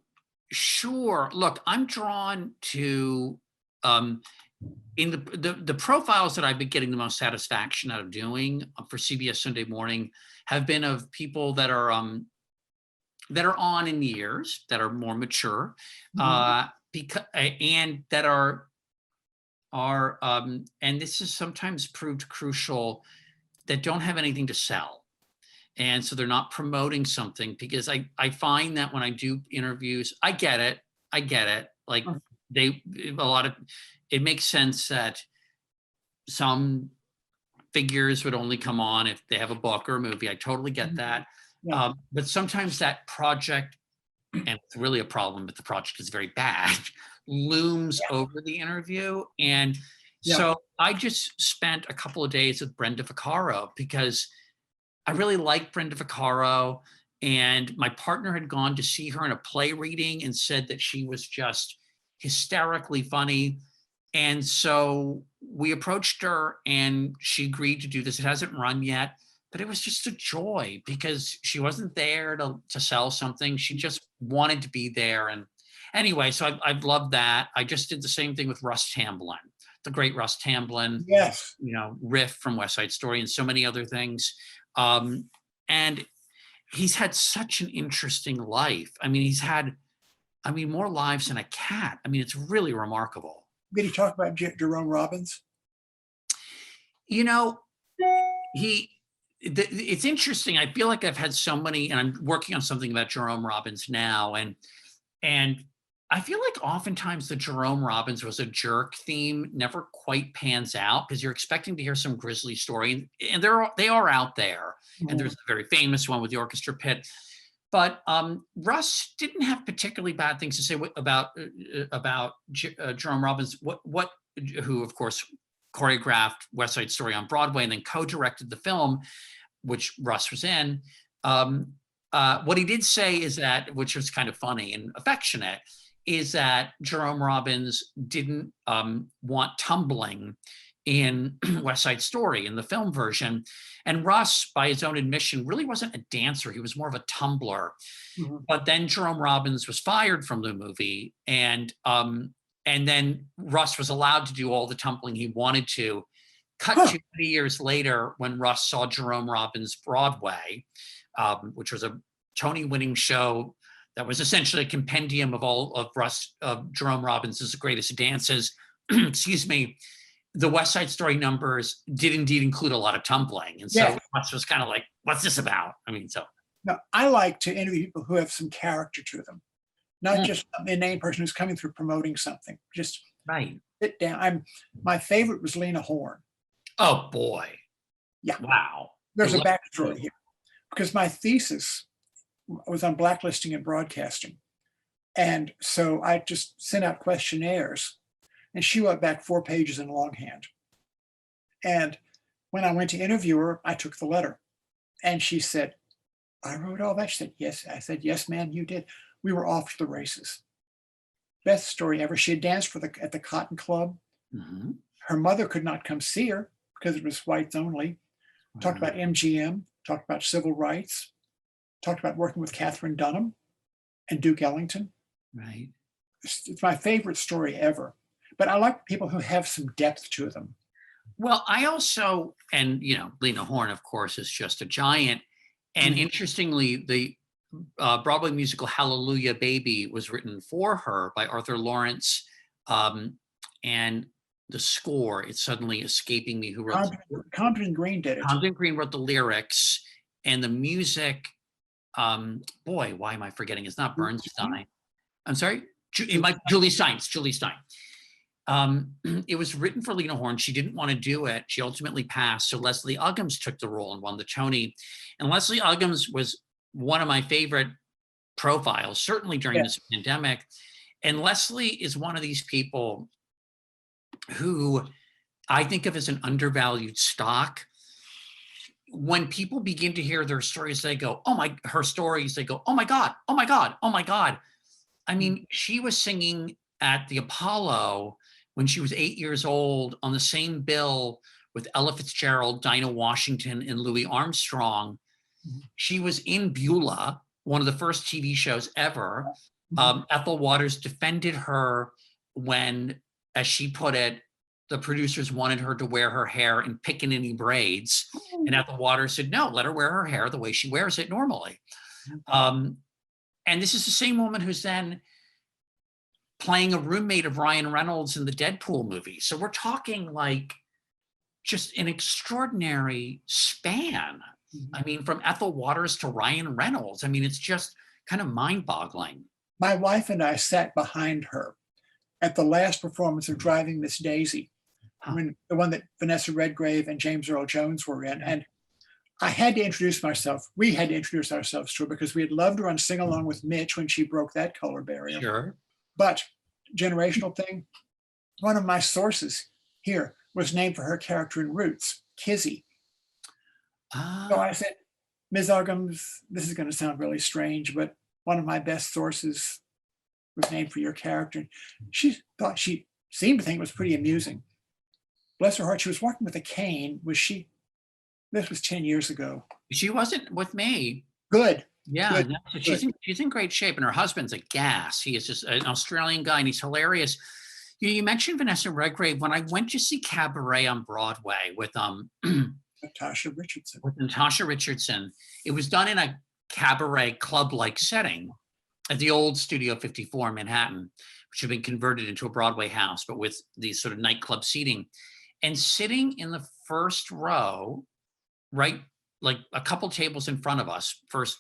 sure. Look, I'm drawn to in the profiles that I've been getting the most satisfaction out of doing for CBS Sunday Morning have been of people that are on in years, that are more mature, because and that are and this is sometimes proved crucial, that don't have anything to sell. And so they're not promoting something, because I find that when I do interviews, I get it. Like it makes sense that some figures would only come on if they have a book or a movie. I totally get that. Yeah. But sometimes that project, and it's really a problem, but the project is very bad, looms over the interview. And so I just spent a couple of days with Brenda Vaccaro, because I really like Brenda Vaccaro, and my partner had gone to see her in a play reading and said that she was just hysterically funny. And so we approached her and she agreed to do this. It hasn't run yet, but it was just a joy, because she wasn't there to sell something. She just wanted to be there. And anyway, so I've loved that. I just did the same thing with Russ Tamblyn, the great Russ Tamblyn, Yes. Riff from West Side Story, and so many other things. And he's had such an interesting life. I mean, he's had, more lives than a cat. I mean, it's really remarkable. Did he talk about Jerome Robbins? It's interesting. I feel like I've had so many, and I'm working on something about Jerome Robbins now. And I feel like oftentimes the Jerome Robbins was a jerk theme never quite pans out, because you're expecting to hear some grisly story, and they are out there. And there's a very famous one with the orchestra pit. But Russ didn't have particularly bad things to say about Jerome Robbins, who of course choreographed West Side Story on Broadway and then co-directed the film, which Russ was in. What he did say is that, which was kind of funny and affectionate, is that Jerome Robbins didn't want tumbling in West Side Story in the film version. And Russ, by his own admission, really wasn't a dancer. He was more of a tumbler. But then Jerome Robbins was fired from the movie, and then Russ was allowed to do all the tumbling he wanted to. Cut to 3 years later, when Russ saw Jerome Robbins Broadway, which was a Tony-winning show that was essentially a compendium of all of Jerome Robbins' greatest dances. Excuse me. The West Side Story numbers did indeed include a lot of tumbling. And so Russ was kind of like, what's this about? No, I like to interview people who have some character to them, not just an inane person who's coming through promoting something. Just sit down. My favorite was Lena Horne. Oh boy. Yeah. Wow. There's a backstory here, because my thesis was on blacklisting and broadcasting. And so I just sent out questionnaires, and she wrote back 4 pages in longhand. And when I went to interview her, I took the letter, and she said, I wrote all that. She said, yes. I said, yes, ma'am, you did. We were off to the races. Best story ever. She had danced at the Cotton Club. Her mother could not come see her because it was whites only. Talked about MGM, talked about civil rights, talked about working with Katherine Dunham and Duke Ellington. Right. It's my favorite story ever. But I like people who have some depth to them. Well, I also, and Lena Horne, of course, is just a giant. And interestingly, the Broadway musical Hallelujah Baby was written for her by Arthur Lawrence. And the score, it's suddenly escaping me who wrote Compton Green did it. Compton Green wrote the lyrics, and the music, boy, why am I forgetting? It's not Bernstein. I'm sorry? Julie Stein. It's Julie Stein. It was written for Lena Horne. She didn't want to do it. She ultimately passed. So Leslie Uggams took the role and won the Tony. And Leslie Uggams was one of my favorite profiles, certainly during this pandemic. And Leslie is one of these people who I think of as an undervalued stock. When people begin to hear their stories, they go, her stories, they go, oh my God, oh my God, oh my God. I mean, she was singing at the Apollo when she was 8 years old on the same bill with Ella Fitzgerald, Dinah Washington, and Louis Armstrong. She was in Beulah, one of the first TV shows ever. Ethel Waters defended her when, as she put it, the producers wanted her to wear her hair in pickaninny braids. And Ethel Waters said, no, let her wear her hair the way she wears it normally. And this is the same woman who's then playing a roommate of Ryan Reynolds in the Deadpool movie. So we're talking like just an extraordinary span. I mean, from Ethel Waters to Ryan Reynolds. I mean, it's just kind of mind-boggling. My wife and I sat behind her at the last performance of Driving Miss Daisy, when the one that Vanessa Redgrave and James Earl Jones were in. And I had to introduce myself. We had to introduce ourselves to her because we had loved her on Sing Along with Mitch when she broke that color barrier. Sure. But generational thing, one of my sources here was named for her character in Roots, Kizzy. So I said, Ms. Uggams, this is going to sound really strange, but one of my best sources was named for your character. She seemed to think it was pretty amusing. Bless her heart, she was walking with a cane. This was 10 years ago. She wasn't with me. Good. Yeah, Good. no, she's in great shape, and her husband's a gas. He is just an Australian guy, and he's hilarious. You mentioned Vanessa Redgrave. When I went to see Cabaret on Broadway with Natasha Richardson. With Natasha Richardson, it was done in a cabaret club-like setting at the old Studio 54 in Manhattan, which had been converted into a Broadway house, but with these sort of nightclub seating. And sitting in the first row, right, like a couple tables in front of us, first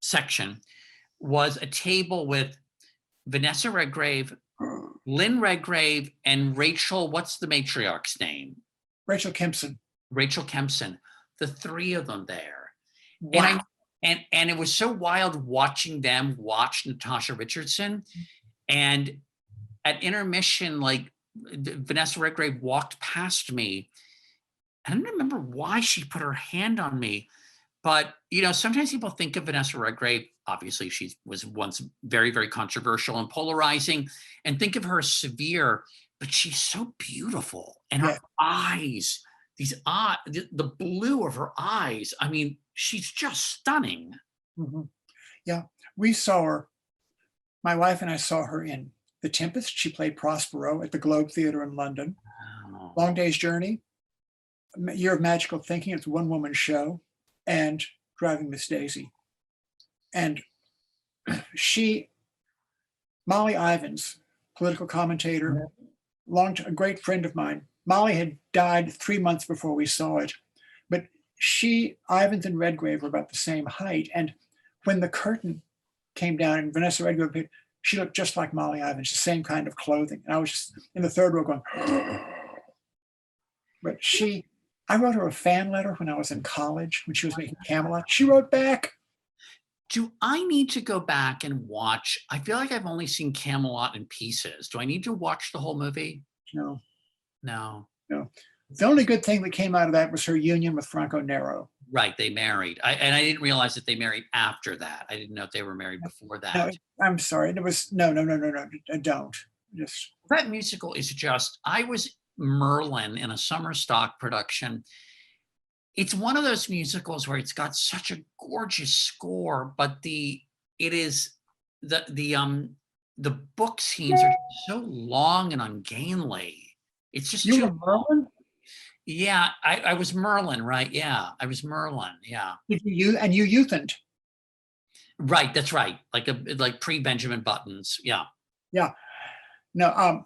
section, was a table with Vanessa Redgrave, Lynn Redgrave, and Rachel, what's the matriarch's name? Rachel Kempson. Rachel Kempson, the three of them there. Wow. And it was so wild watching them watch Natasha Richardson. And at intermission, like Vanessa Redgrave walked past me. I don't remember why she put her hand on me, but sometimes people think of Vanessa Redgrave. Obviously, she was once very, very controversial and polarizing, and think of her as severe, but she's so beautiful. And her eyes, the blue of her eyes, I mean, she's just stunning. Yeah, we saw her. My wife and I saw her in The Tempest. She played Prospero at the Globe Theatre in London. Wow. Long Day's Journey, Year of Magical Thinking, it's a one-woman show, and Driving Miss Daisy. And Molly Ivins, political commentator, a great friend of mine. Molly had died 3 months before we saw it, but Ivins and Redgrave were about the same height. And when the curtain came down and Vanessa Redgrave appeared, she looked just like Molly Ivins, the same kind of clothing. And I was just in the third row going, but I wrote her a fan letter when I was in college, when she was making Camelot. She wrote back. Do I need to go back and watch? I feel like I've only seen Camelot in pieces. Do I need to watch the whole movie? No. The only good thing that came out of that was her union with Franco Nero. Right, they married. And I didn't realize that they married after that. I didn't know if they were married before that. No, I'm sorry. There was no. Don't. That musical is just. I was Merlin in a summer stock production. It's one of those musicals where it's got such a gorgeous score, but the book scenes are so long and ungainly. It's just you were Merlin. Yeah, I was Merlin, right? Yeah, I was Merlin. Yeah. You youthened. Right, that's right. Like pre-Benjamin Buttons. Yeah. Yeah. No.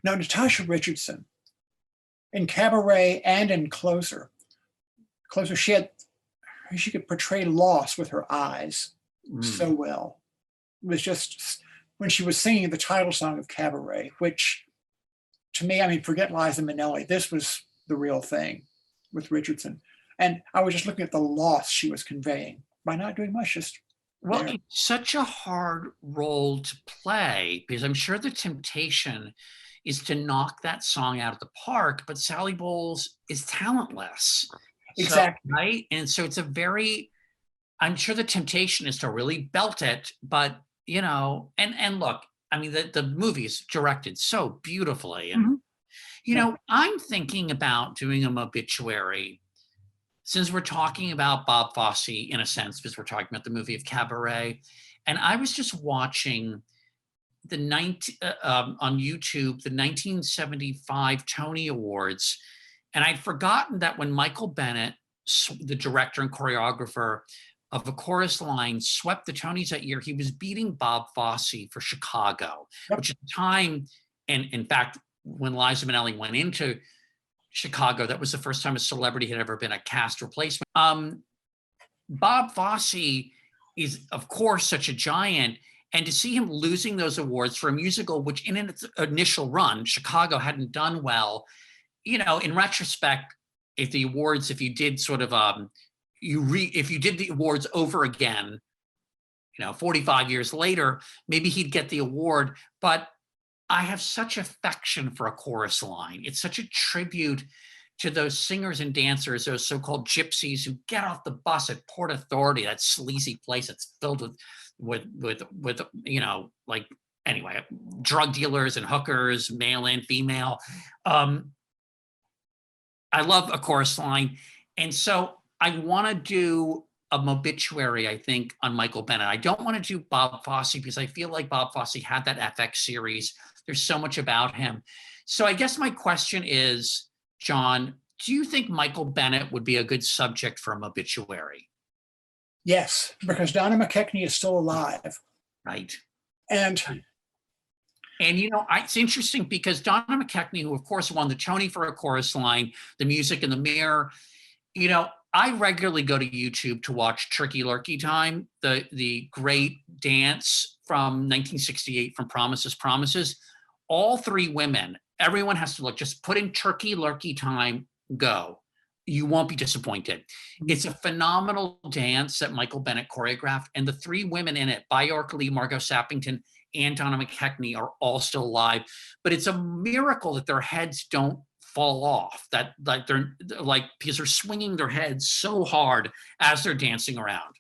Now Natasha Richardson in Cabaret and in Closer, she could portray loss with her eyes so well. It was just when she was singing the title song of Cabaret, which to me, I mean, forget Liza Minnelli. This was the real thing with Richardson. And I was just looking at the loss she was conveying by not doing much. It's such a hard role to play because I'm sure the temptation is to knock that song out of the park, but Sally Bowles is talentless. Exactly. So, right? And so I'm sure the temptation is to really belt it, but and look, I mean, the movie is directed so beautifully. And, Mhm. Yeah. I'm thinking about doing an obituary since we're talking about Bob Fosse in a sense, because we're talking about the movie of Cabaret. And I was just watching on YouTube, the 1975 Tony Awards. And I'd forgotten that when Michael Bennett, the director and choreographer of A Chorus Line, swept the Tonys that year, he was beating Bob Fosse for Chicago, Yep. which at the time, and in fact, when Liza Minnelli went into Chicago, that was the first time a celebrity had ever been a cast replacement. Bob Fosse is, of course, such a giant. And to see him losing those awards for a musical, which in its initial run, Chicago hadn't done well, in retrospect, if you did sort of, if you did the awards over again, 45 years later, maybe he'd get the award. But I have such affection for A Chorus Line. It's such a tribute to those singers and dancers, those so-called gypsies who get off the bus at Port Authority, that sleazy place that's filled with like, anyway, drug dealers and hookers, male and female. I love A Chorus Line. And so I want to do a obituary, I think, on Michael Bennett. I don't want to do Bob Fosse because I feel like Bob Fosse had that FX series. There's so much about him. So I guess my question is, John, do you think Michael Bennett would be a good subject for an obituary? Yes, because Donna McKechnie is still alive. Right. And it's interesting because Donna McKechnie, who of course won the Tony for A Chorus Line, The Music in the Mirror, I regularly go to YouTube to watch Turkey Lurkey Time, the great dance from 1968 from Promises, Promises. All three women, everyone has to look, just put in Turkey Lurkey Time, go. You won't be disappointed. It's a phenomenal dance that Michael Bennett choreographed, and the three women in it, Byork Lee, Margot Sappington, and Donna McKechnie, are all still alive. But it's a miracle that their heads don't fall off, that they're because they're swinging their heads so hard as they're dancing around.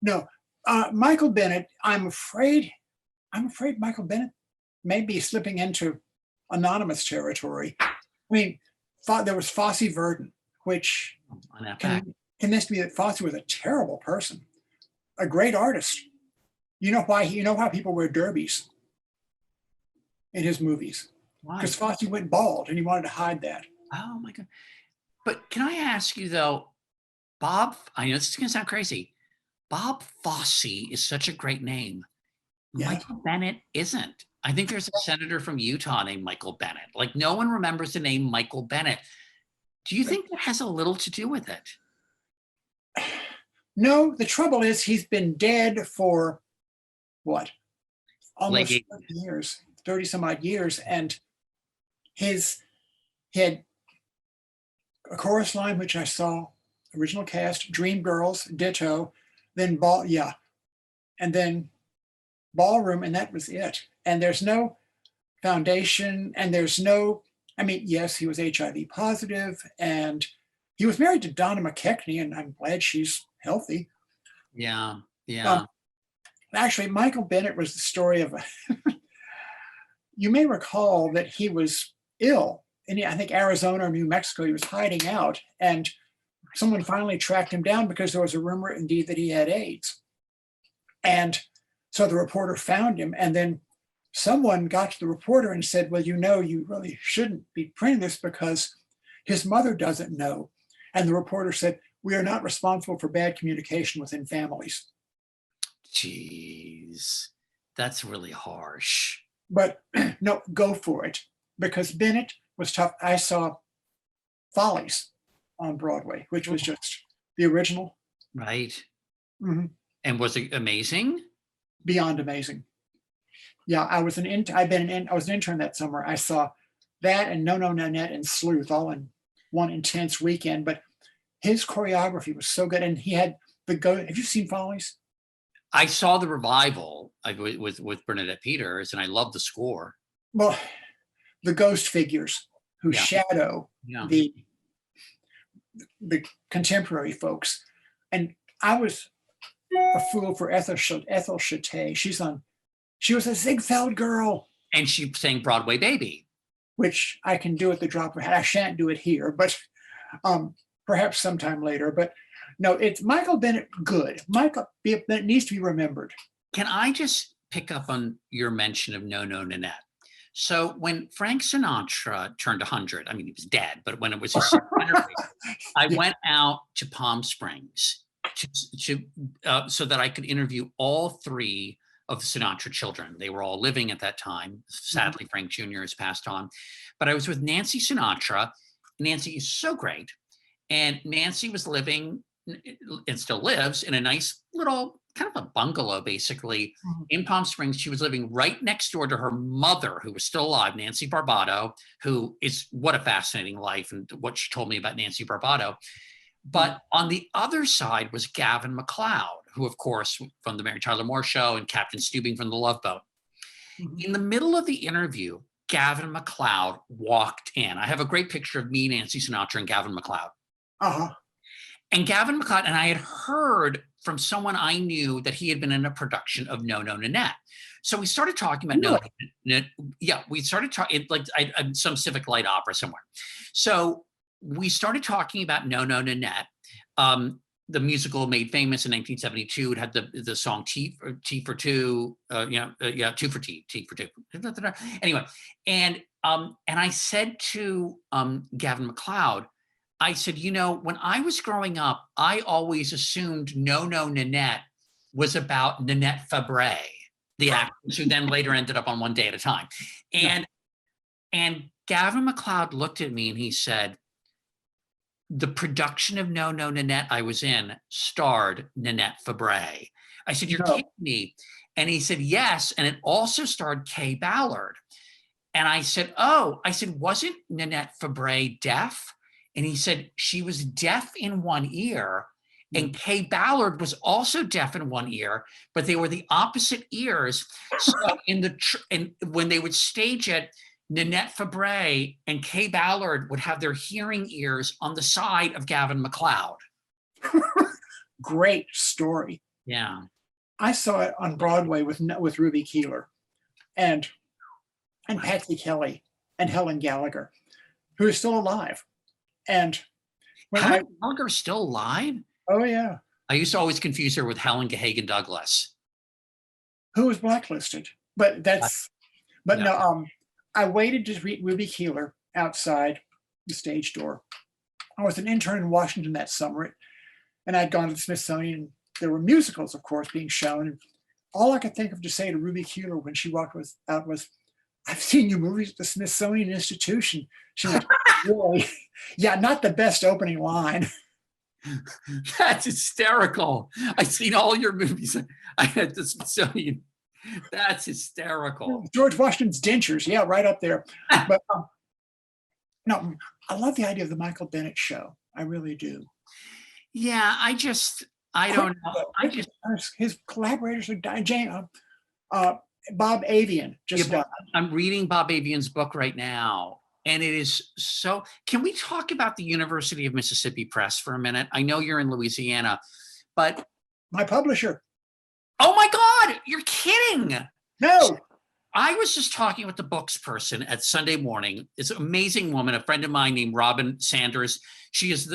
No, Michael Bennett, I'm afraid Michael Bennett may be slipping into anonymous territory. I mean, there was Fosse Verdon, which convinced me that Fosse was a terrible person, a great artist. You know why? How people wear derbies in his movies? Because Fosse went bald and he wanted to hide that. Oh my God. But can I ask you though, Bob, I know this is gonna sound crazy. Bob Fosse is such a great name. Yeah. Michael Bennett isn't. I think there's a senator from Utah named Michael Bennett. Like, no one remembers the name Michael Bennett. Do you think that has a little to do with it? No, the trouble is he's been dead for what? Almost 30 years, 30 some odd years. And he had A Chorus Line, which I saw, original cast, Dreamgirls, ditto, then and then Ballroom, and that was it. And there's no foundation, and there's no, I mean, yes, he was HIV positive, and he was married to Donna McKechnie, and I'm glad she's healthy. Yeah. Actually, Michael Bennett was the story of you may recall that he was ill in, I think, Arizona or New Mexico. He was hiding out, and someone finally tracked him down because there was a rumor indeed that he had AIDS. And so the reporter found him, and then someone got to the reporter and said, well, you really shouldn't be printing this because his mother doesn't know. And the reporter said, we are not responsible for bad communication within families. Jeez, that's really harsh. But no, go for it, because Bennett was tough. I saw Follies on Broadway, which was just the original. Right. Mm-hmm. And was it amazing? Beyond amazing. Yeah, I was an intern that summer. I saw that and No, Nanette and Sleuth all in one intense weekend. But his choreography was so good, and he had have you seen Follies? I saw the revival with Bernadette Peters, and I love the score. Well, the ghost figures who shadow the contemporary folks. And I was a fool for Ethel Chate. She's on She was a Ziegfeld girl. And she sang Broadway Baby. Which I can do at the drop of a hat. I shan't do it here, but perhaps sometime later. But no, it's Michael Bennett good. Michael Bennett needs to be remembered. Can I just pick up on your mention of No No Nanette? So when Frank Sinatra turned 100, I mean, he was dead, but when it was his centenary, I went out to Palm Springs so that I could interview all three of the Sinatra children. They were all living at that time. Sadly, Frank Jr. has passed on. But I was with Nancy Sinatra. Nancy is so great. And Nancy was living and still lives in a nice little kind of a bungalow, basically, in Palm Springs. She was living right next door to her mother, who was still alive, Nancy Barbato, who is, what a fascinating life, and what she told me about Nancy Barbato. But on the other side was Gavin MacLeod, who, of course, from the Mary Tyler Moore Show, and Captain Stubing from The Love Boat. In the middle of the interview, Gavin MacLeod walked in. I have a great picture of me, Nancy Sinatra, and Gavin MacLeod. And Gavin MacLeod, and I had heard from someone I knew that he had been in a production of No No Nanette. So we started talking about No Nanette. Yeah, we started talking like some civic light opera somewhere. So we started talking about No No Nanette. The musical made famous in 1972. It had the song T for Two, Two for T for Two. Anyway, and I said to Gavin MacLeod, I said, you know, when I was growing up, I always assumed No No Nanette was about Nanette Fabre, the actress who then later ended up on One Day at a Time. And Gavin MacLeod looked at me and he said, the production of No No Nanette I was in starred Nanette Fabre. I said, you're kidding me. And he said, yes. And it also starred Kay Ballard. And I said, wasn't Nanette Fabre deaf? And he said, she was deaf in one ear, and Kay Ballard was also deaf in one ear, but they were the opposite ears. So when they would stage it, Nanette Fabre and Kay Ballard would have their hearing ears on the side of Gavin MacLeod. Great story. Yeah. I saw it on Broadway with Ruby Keeler and Patsy Kelly and Helen Gallagher, who is still alive. And Helen Gallagher's still alive? Oh, yeah. I used to always confuse her with Helen Gahagan Douglas, who was blacklisted. But no, I waited to meet Ruby Keeler outside the stage door. I was an intern in Washington that summer, and I'd gone to the Smithsonian. There were musicals, of course, being shown. And all I could think of to say to Ruby Keeler when she walked out was, I've seen your movies at the Smithsonian Institution. She went, really? Yeah, not the best opening line. That's hysterical. I've seen all your movies at the Smithsonian. That's hysterical. George Washington's dentures, yeah, right up there. But no, I love the idea of the Michael Bennett show. I really do. Yeah, I don't know. His collaborators are dying. Bob Avian just died. I'm reading Bob Avian's book right now, and it is so. Can we talk about the University of Mississippi Press for a minute? I know you're in Louisiana, but my publisher. Oh my God, you're kidding. No. I was just talking with the books person at Sunday morning. It's an amazing woman, a friend of mine named Robin Sanders. She is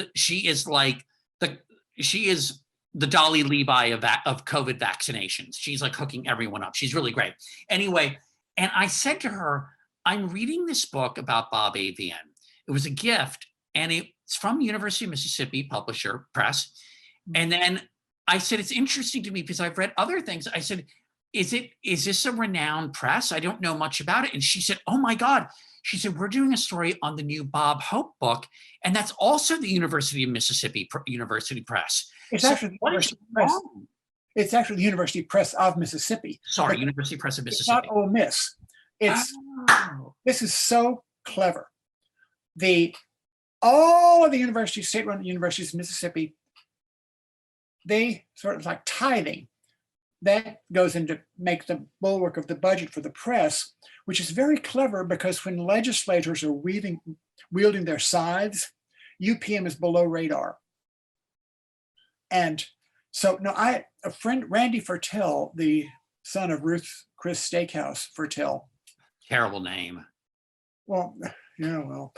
the Dolly Levi of COVID vaccinations. She's like hooking everyone up. She's really great. Anyway, and I said to her, I'm reading this book about Bob Avian. It was a gift, and it's from University of Mississippi Publisher Press. And then I said, it's interesting to me because I've read other things. I said, is this a renowned press? I don't know much about it. And she said, oh my God. She said, we're doing a story on the new Bob Hope book. And that's also the University of Mississippi University Press. It's actually the University Press. It's actually the University Press of Mississippi. Sorry, University Press of Mississippi. It's not Ole Miss. This is so clever. All of the universities, state-run universities in Mississippi, they sort of like tithing. That goes into make the bulwark of the budget for the press, which is very clever because when legislators are wielding their scythes, UPM is below radar. And so, no, a friend, Randy Fertel, the son of Ruth Chris Steakhouse Fertel. Terrible name. Well, yeah, well,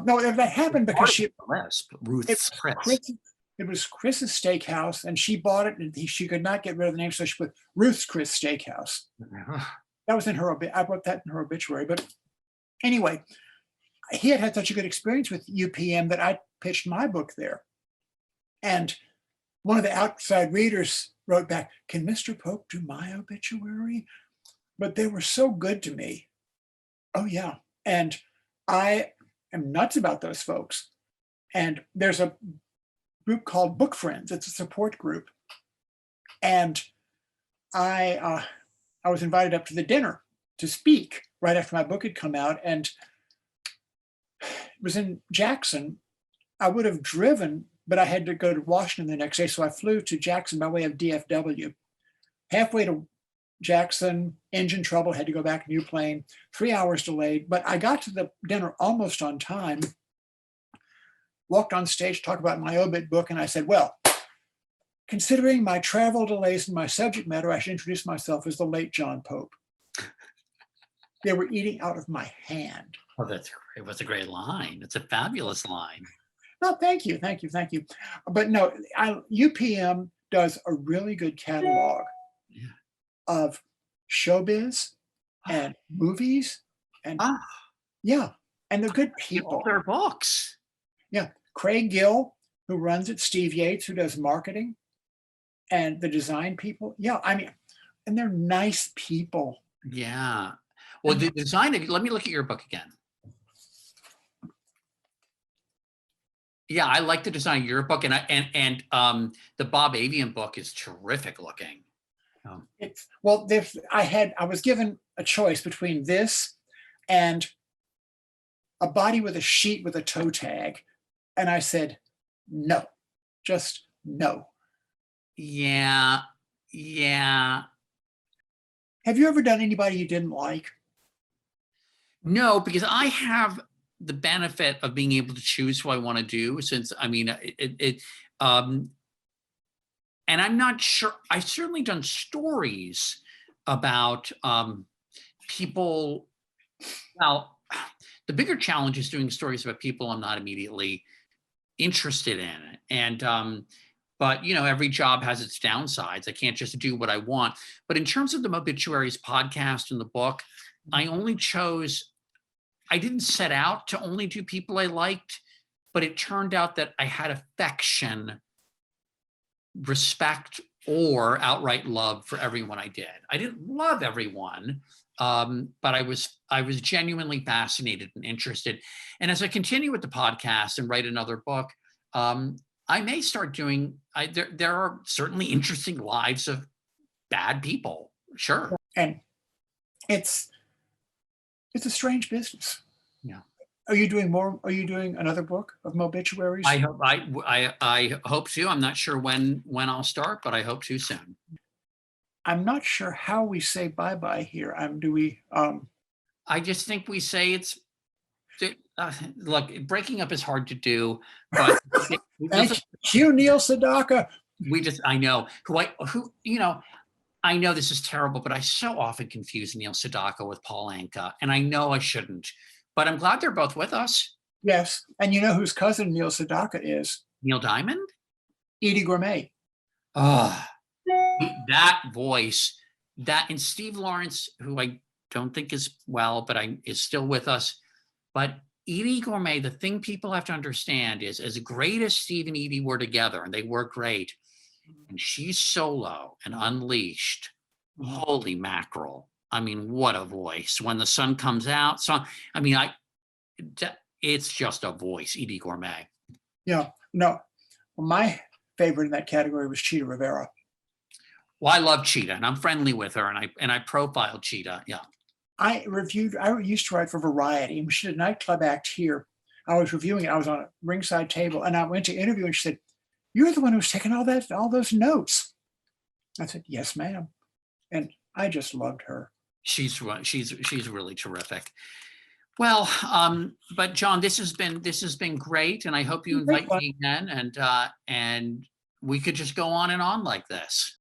no, that happened because Ruth's Chris. It was Chris's Steakhouse, and she bought it, and she could not get rid of the name, so she put Ruth's Chris Steakhouse. That was in her. I wrote that in her obituary. But anyway, he had such a good experience with UPM that I pitched my book there, and one of the outside readers wrote back, "Can Mr. Pope do my obituary?" But they were so good to me. Oh yeah, and I am nuts about those folks. And there's a group called Book Friends. It's a support group, and I was invited up to the dinner to speak right after my book had come out, and it was in Jackson. I would have driven, but I had to go to Washington the next day, so I flew to Jackson by way of DFW. Halfway to Jackson, engine trouble, had to go back, new plane, 3 hours delayed, but I got to the dinner almost on time, walked on stage, talked about my obit book, and I said, well, considering my travel delays and my subject matter, I should introduce myself as the late John Pope. They were eating out of my hand. Oh, that's great. It was a great line. It's a fabulous line. No, thank you. But no, UPM does a really good catalog of showbiz and movies, and yeah, and they're good people. All their books. Yeah, Craig Gill, who runs it, Steve Yates, who does marketing, and the design people. Yeah, I mean, and they're nice people. Yeah. Well, the design, let me look at your book again. Yeah, I like the design of your book, and the Bob Avian book is terrific looking. I was given a choice between this and a body with a sheet with a toe tag, and I said no, just no. Yeah. Have you ever done anybody you didn't like? No, because I have the benefit of being able to choose who I want to do, since and I'm not sure, I've certainly done stories about people. Well, the bigger challenge is doing stories about people I'm not immediately interested in. And but every job has its downsides. I can't just do what I want. But in terms of the Mobituaries podcast and the book, I didn't set out to only do people I liked, but it turned out that I had affection, respect, or outright love for everyone I did. I didn't love everyone, but I was genuinely fascinated and interested. And as I continue with the podcast and write another book, I may start doing. There are certainly interesting lives of bad people, sure. And it's a strange business. Yeah. Are you doing more? Are you doing another book of Mobituaries? I hope to. I'm not sure when I'll start, but I hope to soon. I'm not sure how we say bye-bye here. I just think we say look, breaking up is hard to do, but thank you, Neil Sedaka. I know I know this is terrible, but I so often confuse Neil Sedaka with Paul Anka, and I know I shouldn't, but I'm glad they're both with us. Yes, and you know whose cousin Neil Sedaka is? Neil Diamond? Edie Gourmet. Oh, that voice, and Steve Lawrence, who I don't think is well, but is still with us. But Edie Gourmet, the thing people have to understand is, as great as Steve and Edie were together, and they were great, and she's solo and unleashed, holy mackerel. I mean, what a voice. When the sun comes out. So, I mean, it's just a voice, Edie Gourmet. Yeah, no. Well, my favorite in that category was Cheetah Rivera. Well, I love Cheetah, and I'm friendly with her, and I profiled Cheetah, yeah. I used to write for Variety, and she did a nightclub act here. I was reviewing it. I was on a ringside table, and I went to interview, and she said, "You're the one who's taking all those notes." I said, "Yes, ma'am." And I just loved her. She's really terrific. Well, but John, this has been great, and I hope you invite me again, and we could just go on and on like this.